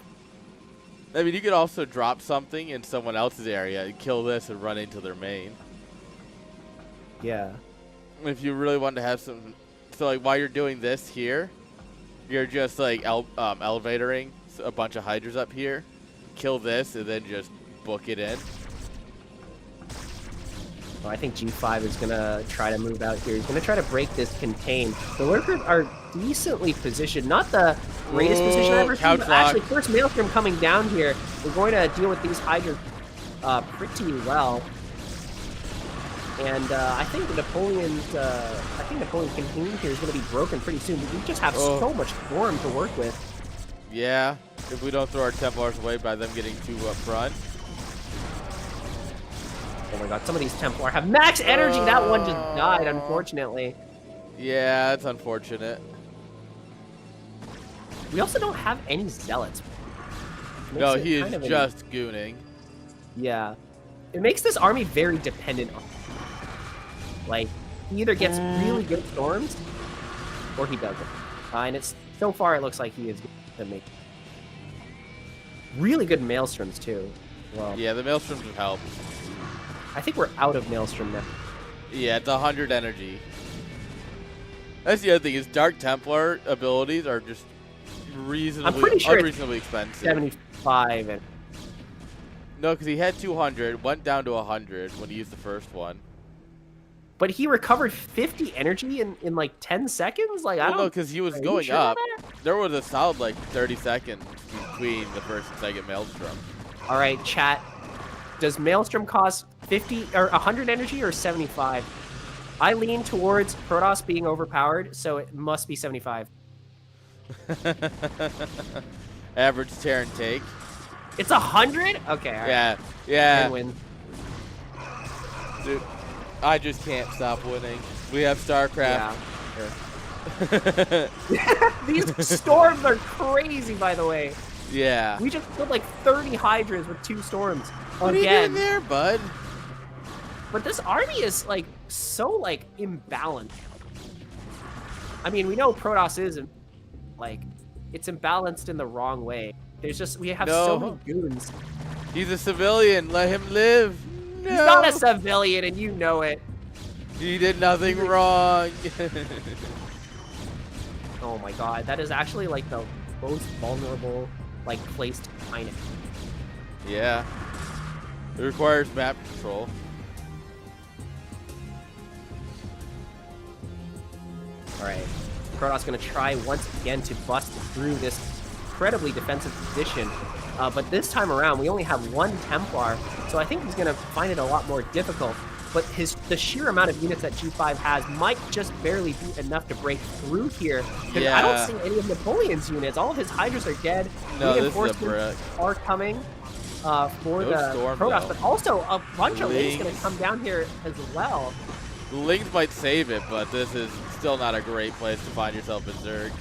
I mean, you could also drop something in someone else's area and kill this and run into their main. Yeah. If you really want to have some, so like while you're doing this here, you're just like elevatoring a bunch of hydras up here, kill this, and then just book it in. Well, I think G5 is gonna try to move out here. He's gonna try to break this contain. The lurkers are decently positioned, not the greatest position I've ever seen, but actually first Maelstrom coming down here. We're going to deal with these hydras pretty well. And I think Napoleon's contain here is going to be broken pretty soon. We just have so much form to work with. Yeah, if we don't throw our Templars away by them getting too up front. Oh my God, some of these Templar have max energy. That one just died, unfortunately. Yeah, it's unfortunate. We also don't have any Zealots. No, he is just gooning. Yeah. It makes this army very dependent on... Like, he either gets really good storms, or he doesn't. And it's so far it looks like he is going to make really good Maelstroms too. Well, yeah, the Maelstroms would help. I think we're out of Maelstrom now. Yeah, it's 100 energy. That's the other thing is Dark Templar abilities are just unreasonably expensive. 75 and No, because he had 200, went down to 100 when he used the first one. but he recovered 50 energy in like 10 seconds? Like, I Well, don't no, because he was are you going sure about up. that? There was a solid like 30 seconds between the first and second Maelstrom. All right, chat. Does Maelstrom cost 50 or 100 energy or 75? I lean towards Protoss being overpowered, so it must be 75. Average tear and take. It's 100? Okay, all right. Yeah, yeah. And win. Dude, I just can't stop winning. We have StarCraft. Yeah. These storms are crazy, by the way. Yeah. We just killed like 30 Hydras with 2 storms. What are you doing there, bud? But this army is like so like imbalanced. I mean, we know Protoss is like it's imbalanced in the wrong way. There's just we have so many goons. He's a civilian. Let him live. No. He's not a civilian, and you know it. He did nothing wrong. Oh my god, that is actually like the most vulnerable like place to find it. Yeah. It requires map control. Alright. Protoss gonna try once again to bust through this incredibly defensive position. But this time around, we only have 1 Templar, so I think he's gonna find it a lot more difficult. But the sheer amount of units that G5 has might just barely be enough to break through here. Because I don't see any of Napoleon's units. All of his Hydras are dead. No, Reinforcements are coming for the Protoss, but also a bunch of Lings gonna come down here as well. The Lings might save it, but this is still not a great place to find yourself in Zerg.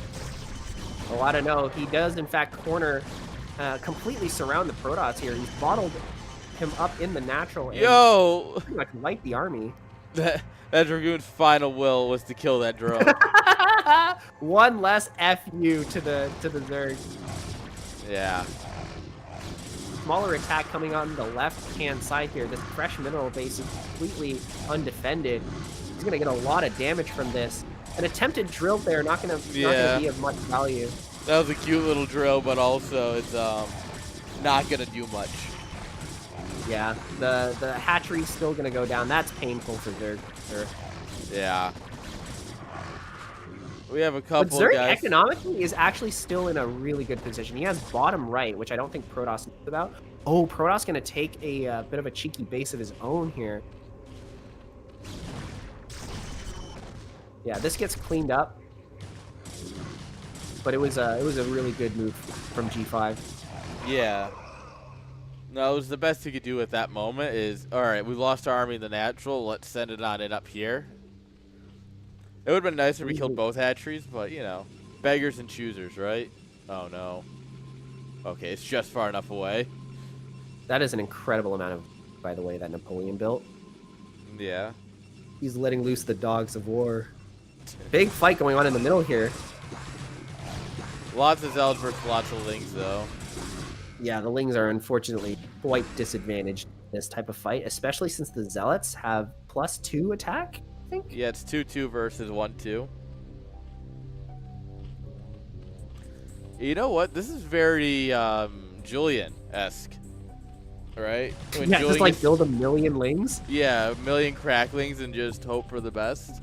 Oh, I don't know. He does, in fact, completely surround the Protoss here. He's bottled him up in the natural. And pretty much light the army. That Dragoon's final will was to kill that drone. One less FU to the Zerg. Yeah. Smaller attack coming on the left-hand side here. This fresh mineral base is completely undefended. He's going to get a lot of damage from this. An attempted drill there, not going to be of much value. That was a cute little drill, but also it's not going to do much. Yeah, the hatchery's still going to go down. That's painful for Zerg. Sure. Yeah. We have a couple But Zerg guys. economically is actually still in a really good position. He has bottom right, which I don't think Protoss knows about. Oh, Protoss going to take a bit of a cheeky base of his own here. Yeah, this gets cleaned up. But it was a really good move from G5. Yeah. No, it was the best he could do at that moment is, all right, we lost our army in the natural. Let's send it on in up here. It would have been nicer if we killed both hatcheries, but, you know, beggars and choosers, right? Oh, no. Okay, it's just far enough away. That is an incredible amount of, by the way, that Napoleon built. Yeah. He's letting loose the dogs of war. Big fight going on in the middle here. Lots of Zealots versus lots of Lings, though. Yeah, the Lings are unfortunately quite disadvantaged in this type of fight, especially since the Zealots have +2 attack, I think? Yeah, it's 2-2 versus 1-2. You know what? This is very Julian-esque, right? When Yeah, Julian just like build a million Lings? Yeah, a million cracklings and just hope for the best.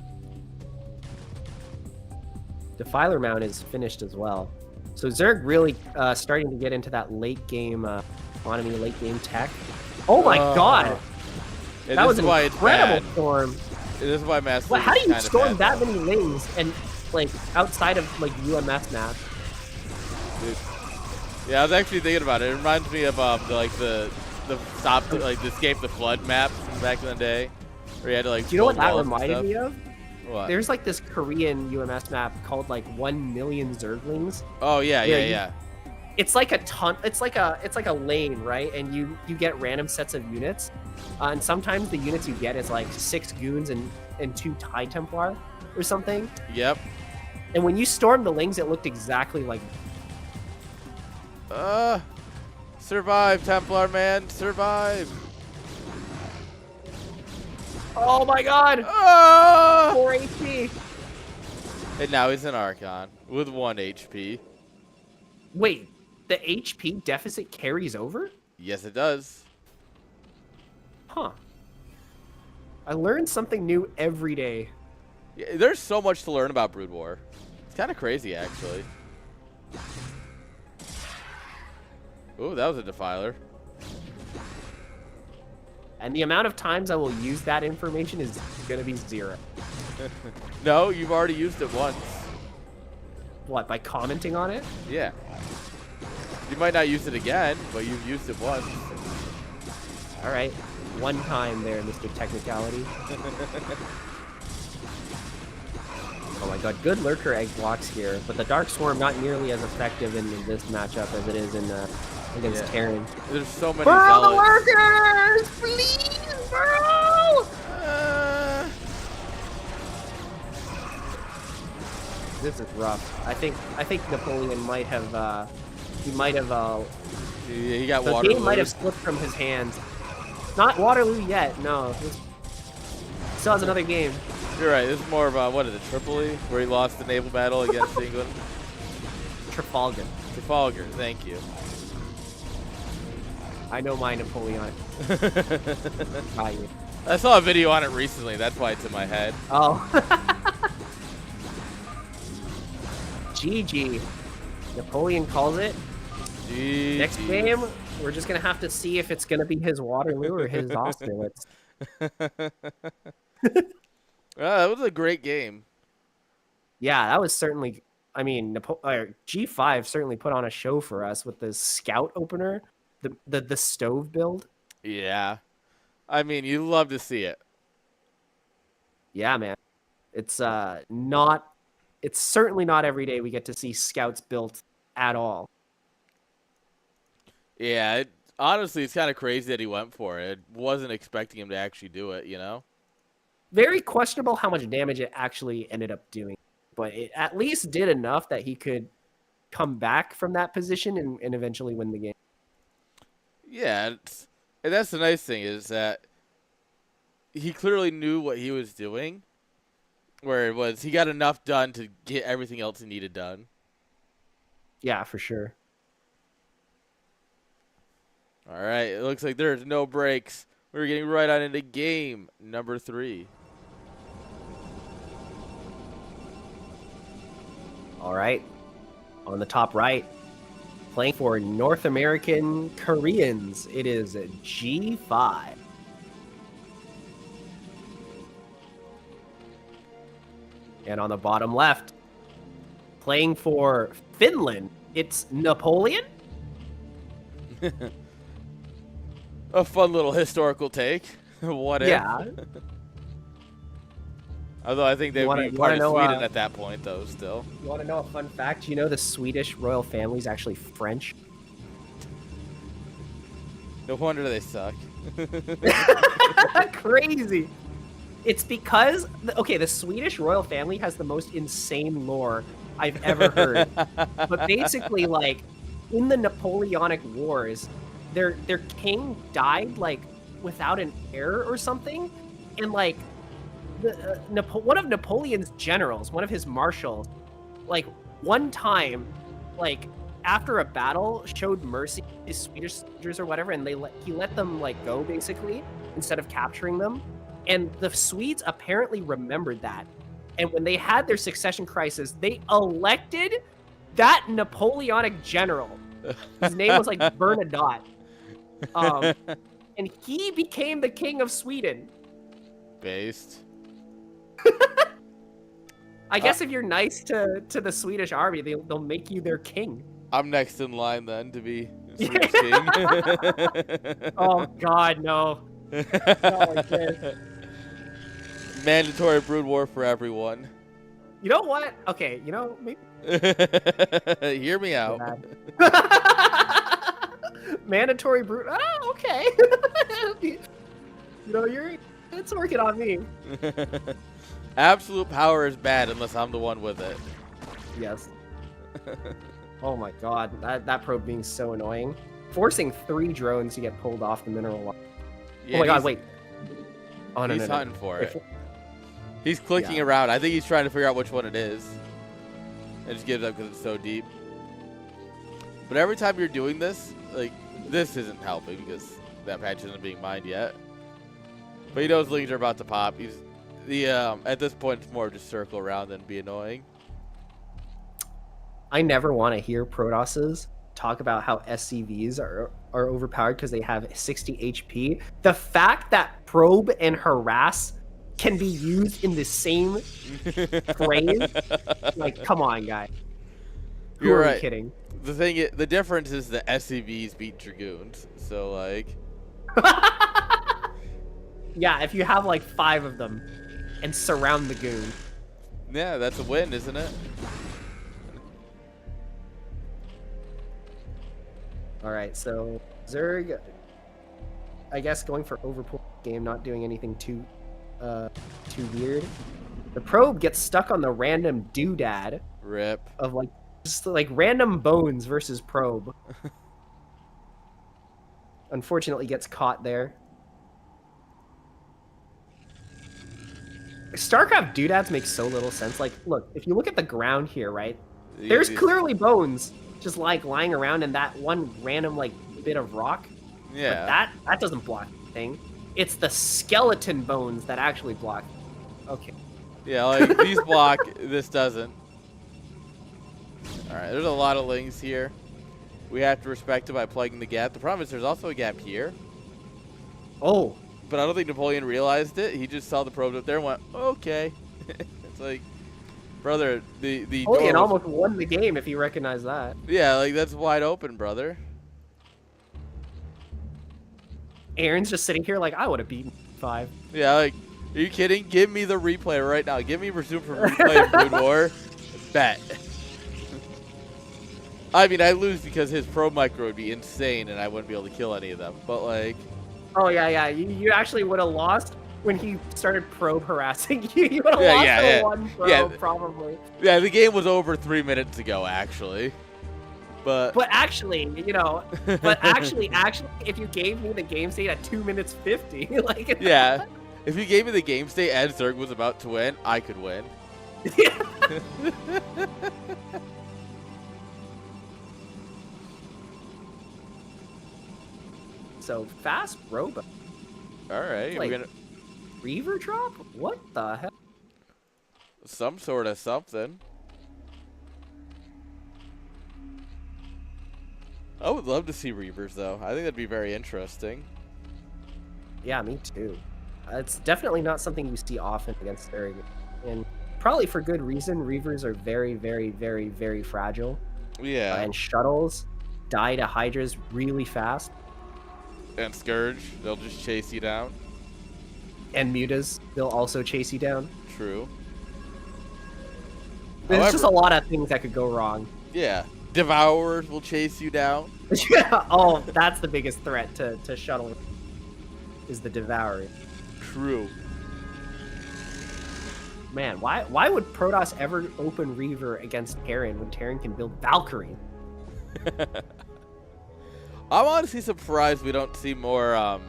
Defiler Mount is finished as well. So Zerg really starting to get into that late game economy, late game tech. Oh my god! Yeah, That was an incredible storm. This is why Mass How do you storm that many Lings and like outside of like UMS map? Dude. Yeah, I was actually thinking about it. It reminds me of the escape the flood map from back in the day, where you had to like. Do you know what that reminded me of? What? There's like this Korean UMS map called like 1 million Zerglings. Oh yeah. It's like a ton. It's like a lane, right? And you get random sets of units, and sometimes the units you get is like 6 goons and 2 TIE Templar or something. Yep. And when you stormed the Lings, it looked exactly like. Survive, Templar man, survive. Oh my god! 4 HP. And now he's an Archon with 1 HP. Wait, the HP deficit carries over? Yes, it does. Huh. I learn something new every day. Yeah, there's so much to learn about Brood War. It's kind of crazy, actually. Ooh, that was a defiler. And the amount of times I will use that information is going to be 0. No, you've already used it once. What, by commenting on it? Yeah. You might not use it again, but you've used it once. All right. One time there, Mr. Technicality. Oh my god, good Lurker egg blocks here, but the Dark Swarm not nearly as effective in this matchup as it is in against Terran. There's so many Burrow the zealots. Lurkers! Please, Burrow! This is rough. I think Napoleon might have Yeah, he got the Waterloo. game might have slipped from his hands. Not Waterloo yet, no. Still has another game. You're right. This is more of a, what is it, Tripoli, where he lost the naval battle against England? Trafalgar. Trafalgar, thank you. I know my Napoleon. I saw a video on it recently. That's why it's in my head. Oh. GG. Napoleon calls it. GG. Next game, we're just going to have to see if it's going to be his Waterloo or his Austerlitz. That was a great game. Yeah, that was certainly... I mean, G5 certainly put on a show for us with the Scout opener, the stove build. Yeah. I mean, you love to see it. Yeah, man. It's certainly not every day we get to see Scouts built at all. Yeah, honestly, it's kind of crazy that he went for it. I wasn't expecting him to actually do it, you know? Very questionable how much damage it actually ended up doing. But it at least did enough that he could come back from that position and eventually win the game. Yeah, and that's the nice thing is that he clearly knew what he was doing, where it was he got enough done to get everything else he needed done. Yeah, for sure. All right, it looks like there's no breaks. We're getting right on into game number 3. All right. On the top right, playing for North American Koreans, it is G5. And on the bottom left, playing for Finland, it's Napoleon. A fun little historical take. What if? Yeah. Although I think they would be part of Sweden at that point, though, still. You want to know a fun fact? You know the Swedish royal family is actually French? No wonder they suck. Crazy. It's because, okay, the Swedish royal family has the most insane lore I've ever heard. But basically, like, in the Napoleonic Wars, their king died, like, without an heir or something. And, like, one of Napoleon's generals, one of his marshals, like, one time, like, after a battle, showed mercy to his Swedish soldiers or whatever, and he let them, like, go, basically, instead of capturing them. And the Swedes apparently remembered that. And when they had their succession crisis, they elected that Napoleonic general. His name was, like, Bernadotte. And he became the king of Sweden. Based. I guess if you're nice to the Swedish army, they'll make you their king. I'm next in line then to be Swedish king. Oh God, no! Not like this. Mandatory Brood War for everyone. You know what? Okay, you know maybe. Hear me out. Mandatory Brood. Oh, okay. You know it's working on me. Absolute power is bad unless I'm the one with it. Yes. Oh my God, that probe being so annoying. Forcing 3 drones to get pulled off the mineral line. Yeah, oh my God, wait. Oh, no, he's no, hunting no. for it. He's clicking around. I think he's trying to figure out which one it is. And just gives up because it's so deep. But every time you're doing this, like, this isn't helping because that patch isn't being mined yet. But he knows lings are about to pop. At this point, it's more just circle around than be annoying. I never want to hear Protosses talk about how SCVs are overpowered because they have 60 HP. The fact that probe and harass can be used in the same phrase, like, come on, guy. Who You're are right. we kidding? The difference is the SCVs beat Dragoons. So, like... Yeah, if you have like 5 of them and surround the goon. Yeah, that's a win, isn't it? Alright, so Zerg, I guess going for overpull game, not doing anything too weird. The probe gets stuck on the random doodad. Rip. Of like, just like random bones versus probe. Unfortunately gets caught there. StarCraft doodads make so little sense. Like, look, if you look at the ground here, right? There's clearly bones just like lying around in that one random like bit of rock. Yeah. But that doesn't block anything. It's the skeleton bones that actually block. Okay. Yeah, like these block, this doesn't. Alright, there's a lot of lings here. We have to respect it by plugging the gap. The problem is there's also a gap here. Oh. But I don't think Napoleon realized it. He just saw the probes up there and went, okay. It's like, brother, the Napoleon almost won the game if he recognized that. Yeah, like that's wide open, brother. Aaron's just sitting here like, I would have beaten 5. Yeah, like, are you kidding? Give me the replay right now. Give me resume from replay in Brood War. Bet. I mean, I lose because his probe micro would be insane and I wouldn't be able to kill any of them. But like... Oh, yeah. You actually would have lost when he started probe harassing you. You would have lost one probe, probably. Yeah, the game was over 3 minutes ago, actually. But actually, you know, actually, if you gave me the game state at 2 minutes 50, like... Yeah. If you gave me the game state and Zerg was about to win, I could win. So, fast robot. Alright, like, we're gonna... Reaver drop? What the hell? Some sort of something. I would love to see Reavers, though. I think that'd be very interesting. Yeah, me too. It's definitely not something you see often against Zerg. And probably for good reason. Reavers are very, very, very, very fragile. Yeah. And shuttles die to Hydras really fast. And Scourge, they'll just chase you down. And Mutas, they'll also chase you down. True. There's just a lot of things that could go wrong. Yeah. Devourers will chase you down. Yeah. Oh, that's the biggest threat to Shuttle. Is the Devourer. True. Man, why would Protoss ever open Reaver against Terran when Terran can build Valkyrie? I'm honestly surprised we don't see more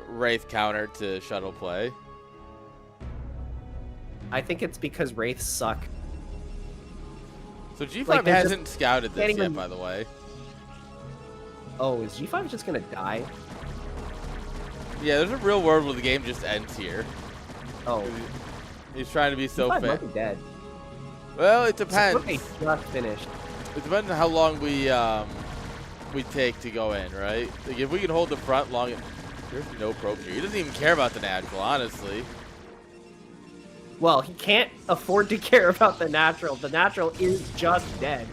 Wraith counter to shuttle play. I think it's because Wraiths suck. So G5 like, hasn't scouted this even... yet, by the way. Oh, is G5 just gonna die? Yeah, there's a real world where the game just ends here. Oh. He's trying to be so G5 fit. might be dead. Well, it depends. So they just finished. It depends on how long we take to go in, right? Like if we can hold the front long, there's no probes here. He doesn't even care about the natural, honestly. Well, he can't afford to care about the natural. The natural is just dead.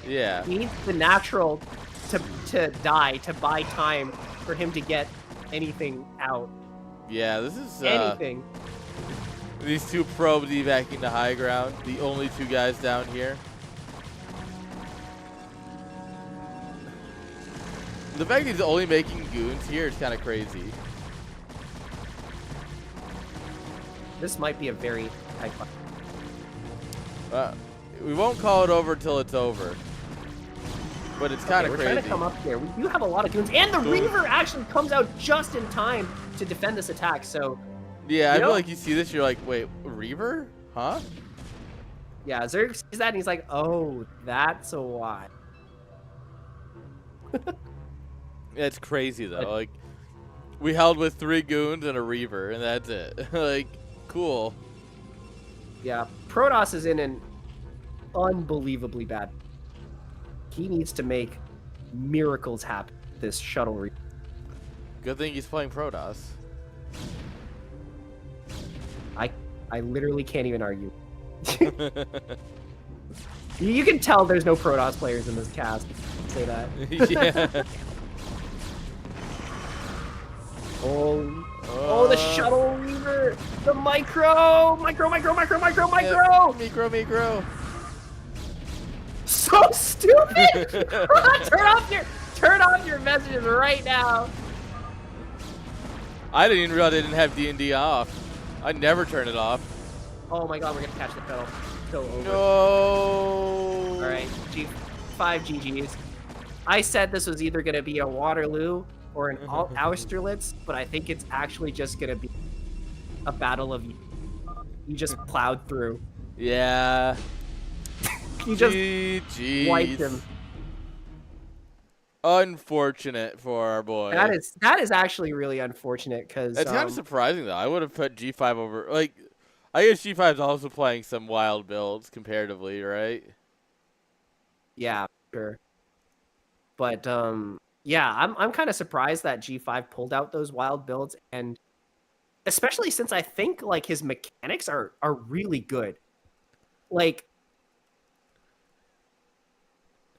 Yeah. He needs the natural to die, to buy time for him to get anything out. Yeah, this is anything. These two probes evacuating the high ground. The only two guys down here. The fact that he's only making goons here is kind of crazy. This might be a very high fight. We won't call it over till it's over. But it's kind of crazy. We're trying to come up here. We do have a lot of goons. And the Reaver actually comes out just in time to defend this attack, so... Yeah, I feel like you see this, you're like, wait, Reaver? Huh? Yeah, Zerg sees that and he's like, oh, that's why. It's crazy though. But Like we held with 3 goons and a reaver, and that's it. Like cool. yeah, Protoss is in an unbelievably bad. He needs to make miracles happen. This shuttle. Good thing he's playing Protoss. I literally can't even argue. You can tell there's no Protoss players in this cast. Say that. Yeah. Oh, the shuttle reaver, the micro. Micro. So stupid. turn off your messages right now. I didn't even realize they didn't have D&D off. I never turn it off. Oh my god, we're gonna catch the pedal. So over. No. All right, G5 GGs. I said this was either gonna be a Waterloo or an Austerlitz, but I think it's actually just gonna be a battle of you just plowed through. Yeah. You just GG's. wiped him. Unfortunate for our boy. That is actually really unfortunate because It's kind of surprising though. I would have put G5 over. Like, I guess G5 is also playing some wild builds comparatively, right? yeah, sure. But yeah, I'm kind of surprised that G5 pulled out those wild builds, and especially since I think like his mechanics are really good. Like,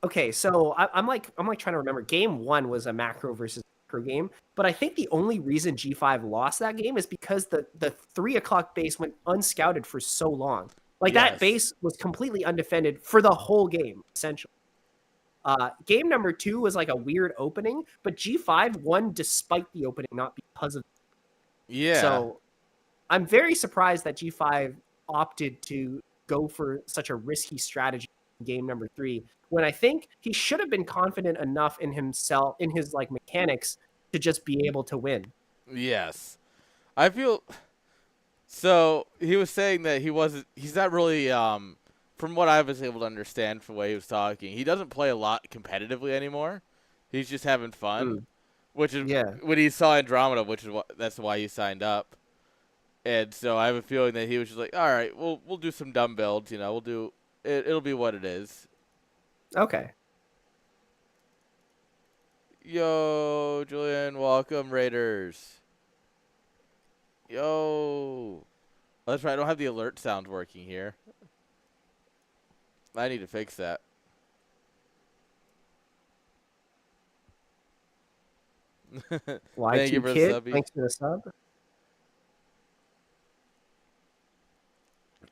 okay, so I'm trying to remember. Game 1 was a macro versus macro game, but I think the only reason G5 lost that game is because the 3 o'clock base went unscouted for so long. Like that base was completely undefended for the whole game, essentially. Game number 2 was like a weird opening, but G5 won despite the opening, not because of. Yeah. So I'm very surprised that G5 opted to go for such a risky strategy in game number 3, when I think he should have been confident enough in himself, in his like mechanics, to just be able to win. Yes. I feel so he was saying that he's not really from what I was able to understand from the way he was talking, he doesn't play a lot competitively anymore. He's just having fun. Which is when he saw Andromeda, that's why he signed up. And so I have a feeling that he was just like, all right, we'll do some dumb builds, we'll do it. It'll be what it is. Okay. Yo, Julian, welcome, Raiders. Yo. Oh, that's right. I don't have the alert sound working here. I need to fix that. Thank you for the sub. Thanks for the sub.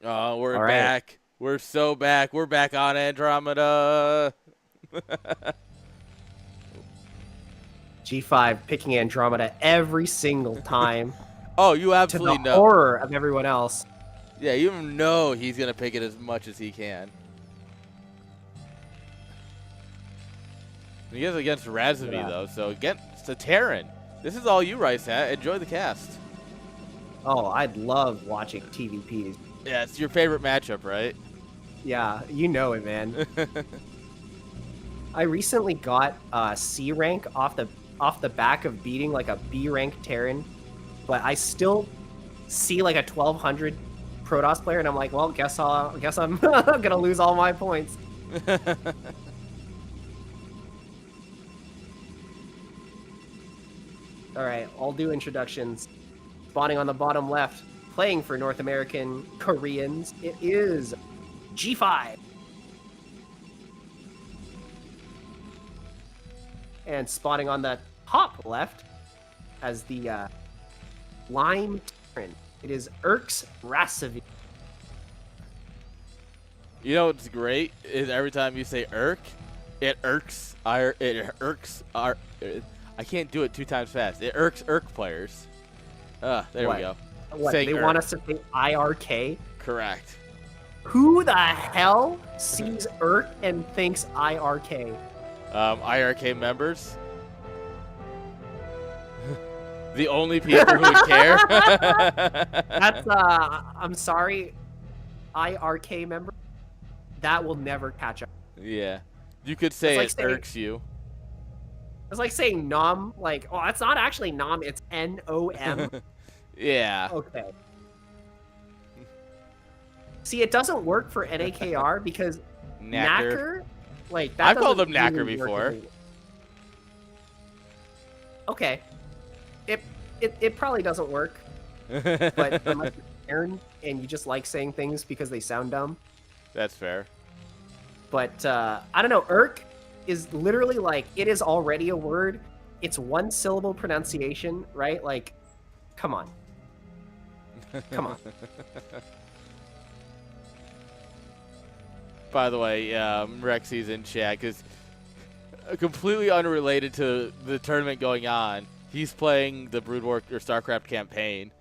Oh, we're back. We're so back. We're back on Andromeda. G5 picking Andromeda every single time. Oh, you absolutely to the know. Horror of everyone else. Yeah, you know he's going to pick it as much as he can. He is against Razumi, though, so against the Terran. This is all you, Rice Hat. Enjoy the cast. Oh, I'd love watching TVPs. Yeah, it's your favorite matchup, right? Yeah, you know it, man. I recently got C rank off the back of beating like a B rank Terran, but I still see like a 1200 Protoss player, and I'm like, well, guess I'm gonna lose all my points. All right, I'll do introductions. Spawning on the bottom left, playing for North American Koreans, it is G5. And spawning on the top left as the Lime Terran, it is Erks Rasovi. You know what's great is every time you say Irk, it irks our. I can't do it 2 times fast. It irks Irk players. There we go. What, they want us to say IRK? Correct. Who the hell sees Irk and thinks IRK? IRK members. The only people who would care. That's I'm sorry, IRK member. That will never catch up. Yeah, you could say like it saying, irks you. It's like saying nom, like, oh, it's not actually nom, it's N-O-M. Yeah. Okay. See, it doesn't work for NAKR because Knacker, like, that I've called doesn't him Knacker really work before. anymore. Okay. It probably doesn't work, but unless you're Aaron and you just like saying things because they sound dumb. That's fair. But I don't know. Irk is literally like, it is already a word. It's one syllable pronunciation, right? Like, come on. Come on. By the way, Rexy's in chat because completely unrelated to the tournament going on, he's playing the Brood War or StarCraft campaign,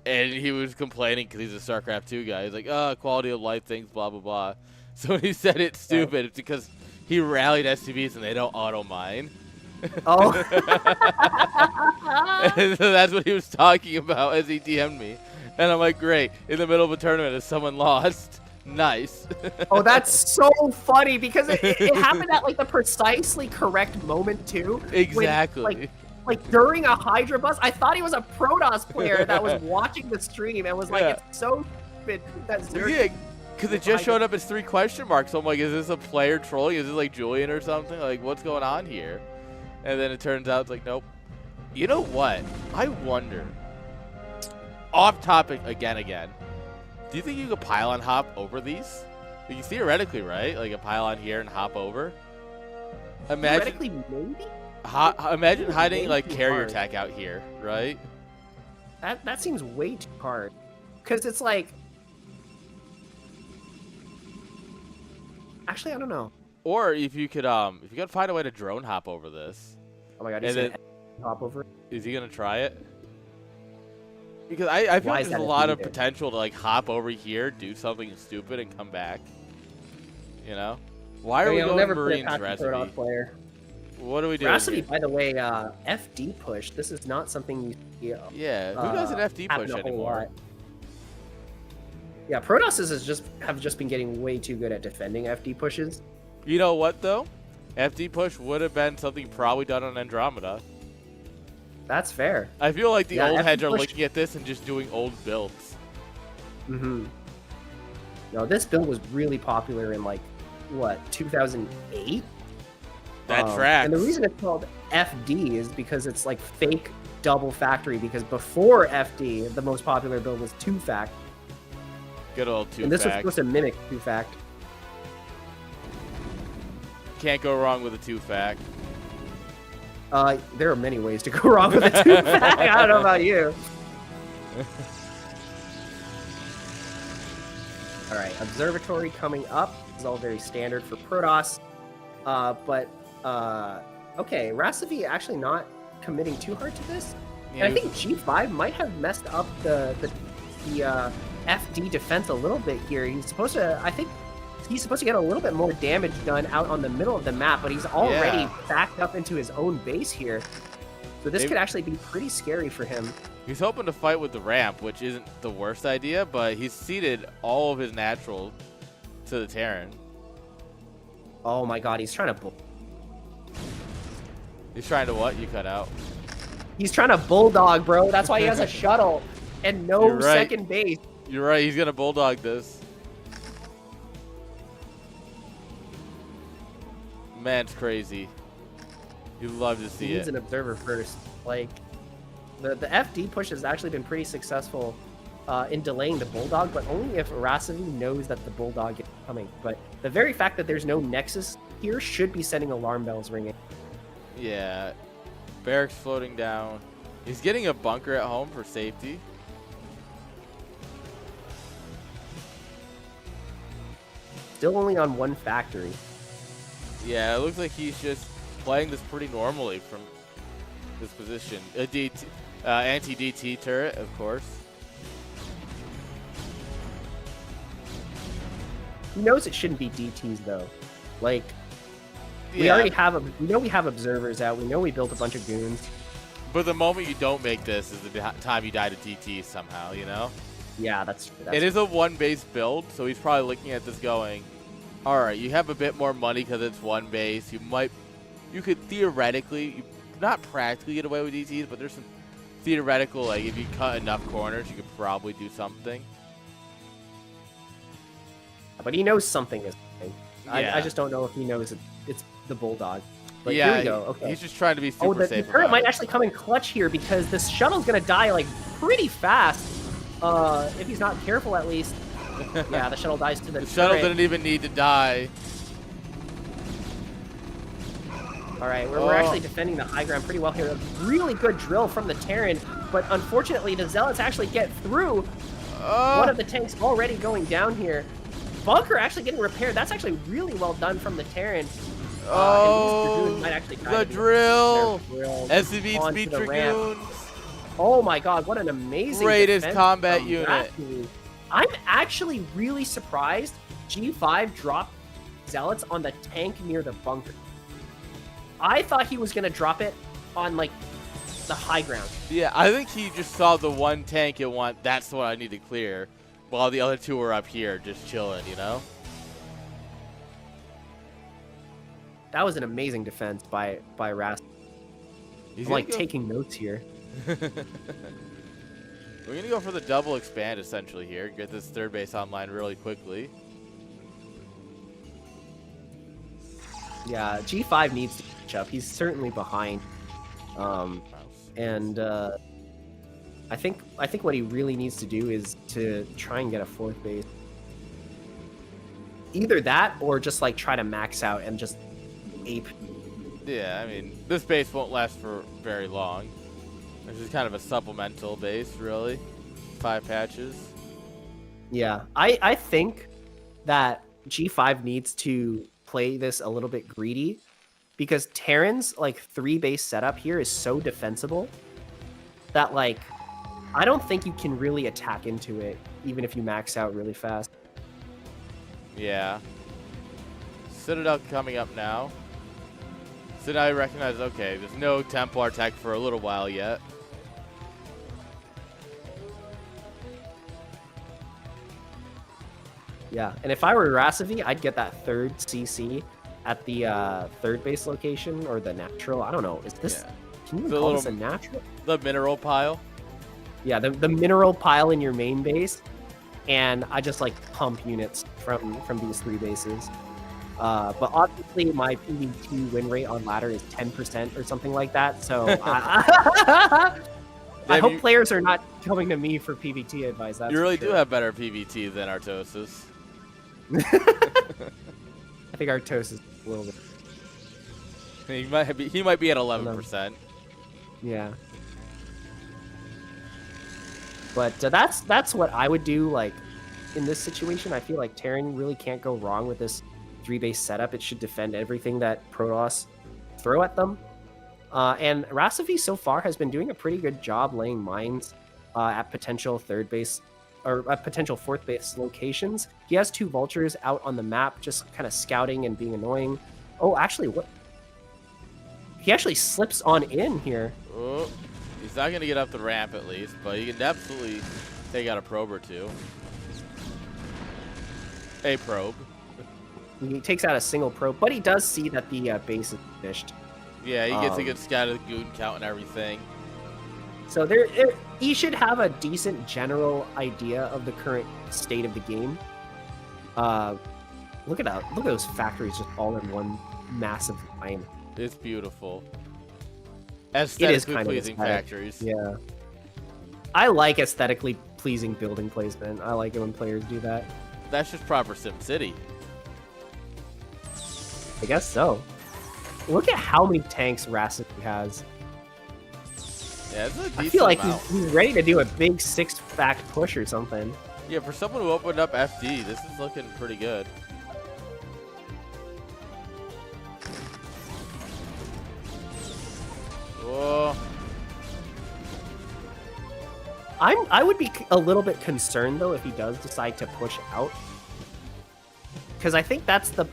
and he was complaining because he's a StarCraft 2 guy. He's like, oh, quality of life things, blah, blah, blah. So when he said it's stupid, it's because he rallied SCVs and they don't auto-mine. Oh. And so that's what he was talking about as he DM'd me. And I'm like, great. In the middle of a tournament, if someone lost, nice. Oh, that's so funny because it happened at like the precisely correct moment too. Exactly. When, like during a Hydra bus, I thought he was a Protoss player that was watching the stream and was like, it's so stupid that Zerg. Yeah, because it just showed up as 3 question marks. So I'm like, is this a player trolling? Is this like Julian or something? Like, what's going on here? And then it turns out it's like, nope. You know what? I wonder. Off topic again. Do you think you could pylon hop over these? You theoretically, right? Like a pylon here and hop over. Theoretically, maybe. Imagine hiding like carrier hard. attack out here, right? That seems way too hard. Because it's like, actually, I don't know. Or if you could find a way to drone hop over this. Oh my god, he's gonna hop over it. Is he gonna try it? Because I feel like there's a lot of potential to like hop over here, do something stupid, and come back. You know? Why are we going Marines, Recipe? What are we doing? Recipe, by the way, FD push. This is not something you see. Yeah, who does an FD push anymore? Yeah, Protosses have just been getting way too good at defending FD pushes. You know what though? FD push would have been something probably done on Andromeda. That's fair. I feel like the old heads are looking at this and just doing old builds. Mm-hmm. No, this build was really popular in like, what, 2008? That tracks. And the reason it's called FD is because it's like fake double factory, because before FD, the most popular build was 2-fact. Good old 2-fact. And this was supposed to mimic 2-fact. Can't go wrong with a 2-fact. There are many ways to go wrong with a 2-fact. I don't know about you. All right, Observatory coming up. This is all very standard for Protoss. Okay, Recipe actually not committing too hard to this. Yeah, and I think G5 might have messed up the FD defense a little bit here. He's supposed to, I think, he's supposed to get a little bit more damage done out on the middle of the map, but he's already backed up into his own base here. So this could actually be pretty scary for him. He's hoping to fight with the ramp, which isn't the worst idea, but he's seeded all of his natural to the Terran. Oh my god, he's trying to... He's trying to what? You cut out. He's trying to bulldog, bro. That's why he has a shuttle and no second base. You're right. He's going to bulldog this. Man's crazy. You love to see it. He needs an observer first. Like, the FD push has actually been pretty successful in delaying the bulldog, but only if Rasivi knows that the bulldog is coming. But the very fact that there's no nexus here should be sending alarm bells ringing. Yeah. Barracks floating down. He's getting a bunker at home for safety. Still only on one factory. Yeah, it looks like he's just playing this pretty normally from this position. A anti-DT turret, of course. He knows it shouldn't be DTs though. Like, we already have we know we have observers out. We know we built a bunch of goons. But the moment you don't make this is the time you die to DT somehow, you know? Yeah, that's it is a one-base build, so he's probably looking at this going, all right, you have a bit more money because it's one base. You might you could theoretically, not practically get away with DTs, but there's some theoretical, like if you cut enough corners, you could probably do something. But he knows something is coming. Yeah. I just don't know if he knows it's the Bulldog. But yeah, here we go. Okay. He's just trying to be super safe. The turret might actually come in clutch here because this shuttle's gonna die like pretty fast. If he's not careful, at least. Yeah, the shuttle dies to the shuttle didn't even need to die. All right, we're actually defending the high ground pretty well here. A really good drill from the Terran, but unfortunately the Zealots actually get through. One of the tanks already going down here. Bunker actually getting repaired. That's actually really well done from the Terran. Might actually the drill! SCV Speed Dragoons! Oh my god, what an amazing greatest combat unit. I'm actually really surprised G5 dropped Zealots on the tank near the bunker. I thought he was going to drop it on, like, the high ground. Yeah, I think he just saw the one tank and went, that's what I need to clear, while the other two were up here just chilling, you know? That was an amazing defense by Rast. I'm, like, taking notes here. We're going to go for the double expand, essentially, here. Get this third base online really quickly. Yeah, G5 needs to catch up. He's certainly behind. And I think what he really needs to do is to try and get a fourth base. Either that or just like try to max out and just ape. Yeah, I mean, this base won't last for very long. This is kind of a supplemental base, really. 5 patches. Yeah, I think that G5 needs to play this a little bit greedy because Terran's like 3-base setup here is so defensible that like I don't think you can really attack into it even if you max out really fast. Yeah. Citadel coming up now. Citadel recognizes, okay, there's no Templar tech for a little while yet. Yeah, and if I were Rasavi, I'd get that third CC at the third base location or the natural. I don't know. Is this? Yeah. Can you call this a natural? The mineral pile. Yeah, the mineral pile in your main base, and I just like pump units from these 3 bases. But obviously, my PvT win rate on ladder is 10% or something like that. So I hope players are not coming to me for PvT advice. That's you really do have better PvT than Artosis. I think Artosis is a little bit. He might be at 11%. Yeah. But that's what I would do. Like in this situation, I feel like Terran really can't go wrong with this 3-base setup. It should defend everything that Protoss throw at them. And Rasavi so far has been doing a pretty good job laying mines at potential 3rd base or potential 4th base locations. He has 2 vultures out on the map, just kind of scouting and being annoying. Oh, actually, what? He actually slips on in here. Oh, he's not going to get up the ramp at least, but he can absolutely take out a probe or 2. A probe. He takes out a single probe, but he does see that the base is finished. Yeah, he gets a good scout of the goon count and everything. So he should have a decent general idea of the current state of the game. Look at that! Look at those factories just all in one massive line. It's beautiful. Aesthetically pleasing factories. Yeah. I like aesthetically pleasing building placement. I like it when players do that. That's just proper SimCity. I guess so. Look at how many tanks Rasavi has. Yeah, it's a decent I feel like amount. he's ready to do a big 6-back push or something. Yeah, for someone who opened up FD, this is looking pretty good. Whoa. I would be a little bit concerned though if he does decide to push out, because I think that's the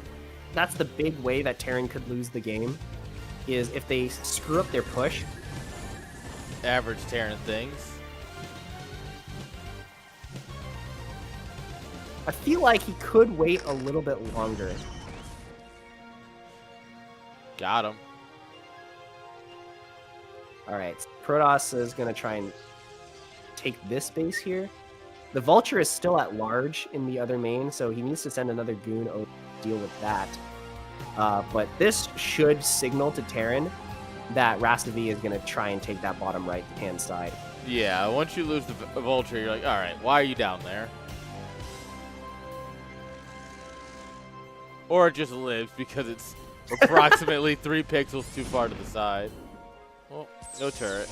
big way that Terran could lose the game, is if they screw up their push. Average Terran things. I feel like he could wait a little bit longer. Got him. All right, Protoss is going to try and take this base here. The Vulture is still at large in the other main, so he needs to send another Goon over to deal with that. But this should signal to Terran that Rastavi is going to try and take that bottom right-hand side. Yeah, once you lose the Vulture, you're like, all right, why are you down there? Or it just lives because it's approximately 3 pixels too far to the side. Well, no turret.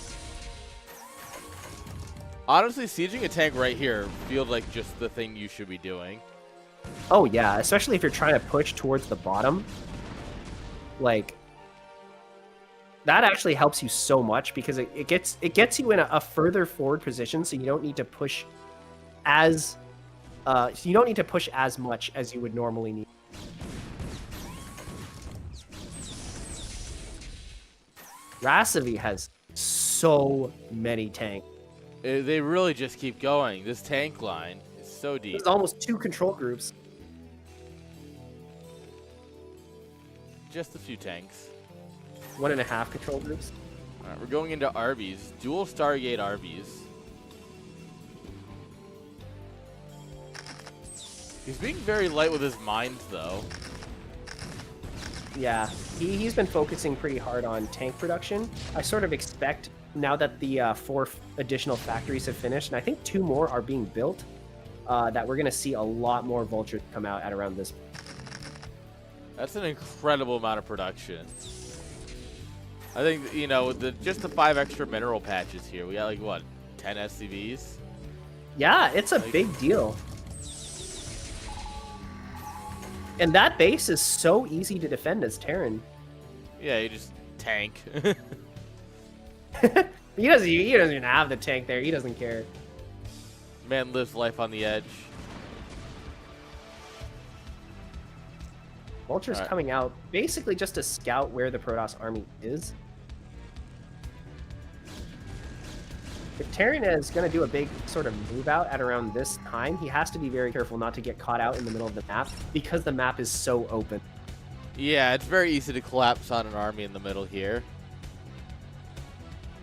Honestly, sieging a tank right here feels like just the thing you should be doing. Oh yeah, especially if you're trying to push towards the bottom. Like, that actually helps you so much because it gets you in a further forward position, so you don't need to push as much as you would normally need. Rasavi has so many tanks. They really just keep going. This tank line is so deep. There's almost 2 control groups. Just a few tanks. 1.5 control groups. All right, we're going into Arby's. Dual Stargate Arby's. He's being very light with his mines, though. Yeah, he's been focusing pretty hard on tank production. I sort of expect, now that the 4 additional factories have finished, and I think 2 more are being built, that we're going to see a lot more Vultures come out at around this. That's an incredible amount of production. I think, you know, with just the 5 extra mineral patches here, we got like, what, 10 SCVs? Yeah, it's a big deal. And that base is so easy to defend as Terran. Yeah, you just tank. He doesn't even have the tank there. He doesn't care. Man lives life on the edge. Vulture's coming out basically just to scout where the Protoss army is. If Terran is going to do a big sort of move out at around this time, he has to be very careful not to get caught out in the middle of the map because the map is so open. Yeah, it's very easy to collapse on an army in the middle here.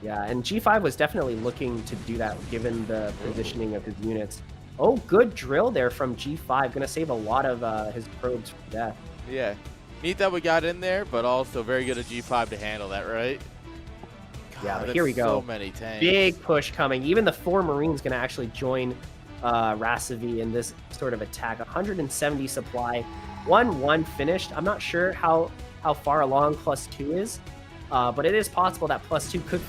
Yeah, and G5 was definitely looking to do that given the positioning of his units. Oh, good drill there from G5. Going to save a lot of his probes from death. Yeah. Neat that we got in there, but also very good at G5 to handle that, right? Yeah, but here we go. So many tanks. Big push coming. Even the 4 Marines going to actually join Rasavi in this sort of attack. 170 supply. 1-1 finished. I'm not sure how far along +2 is, but it is possible that +2 could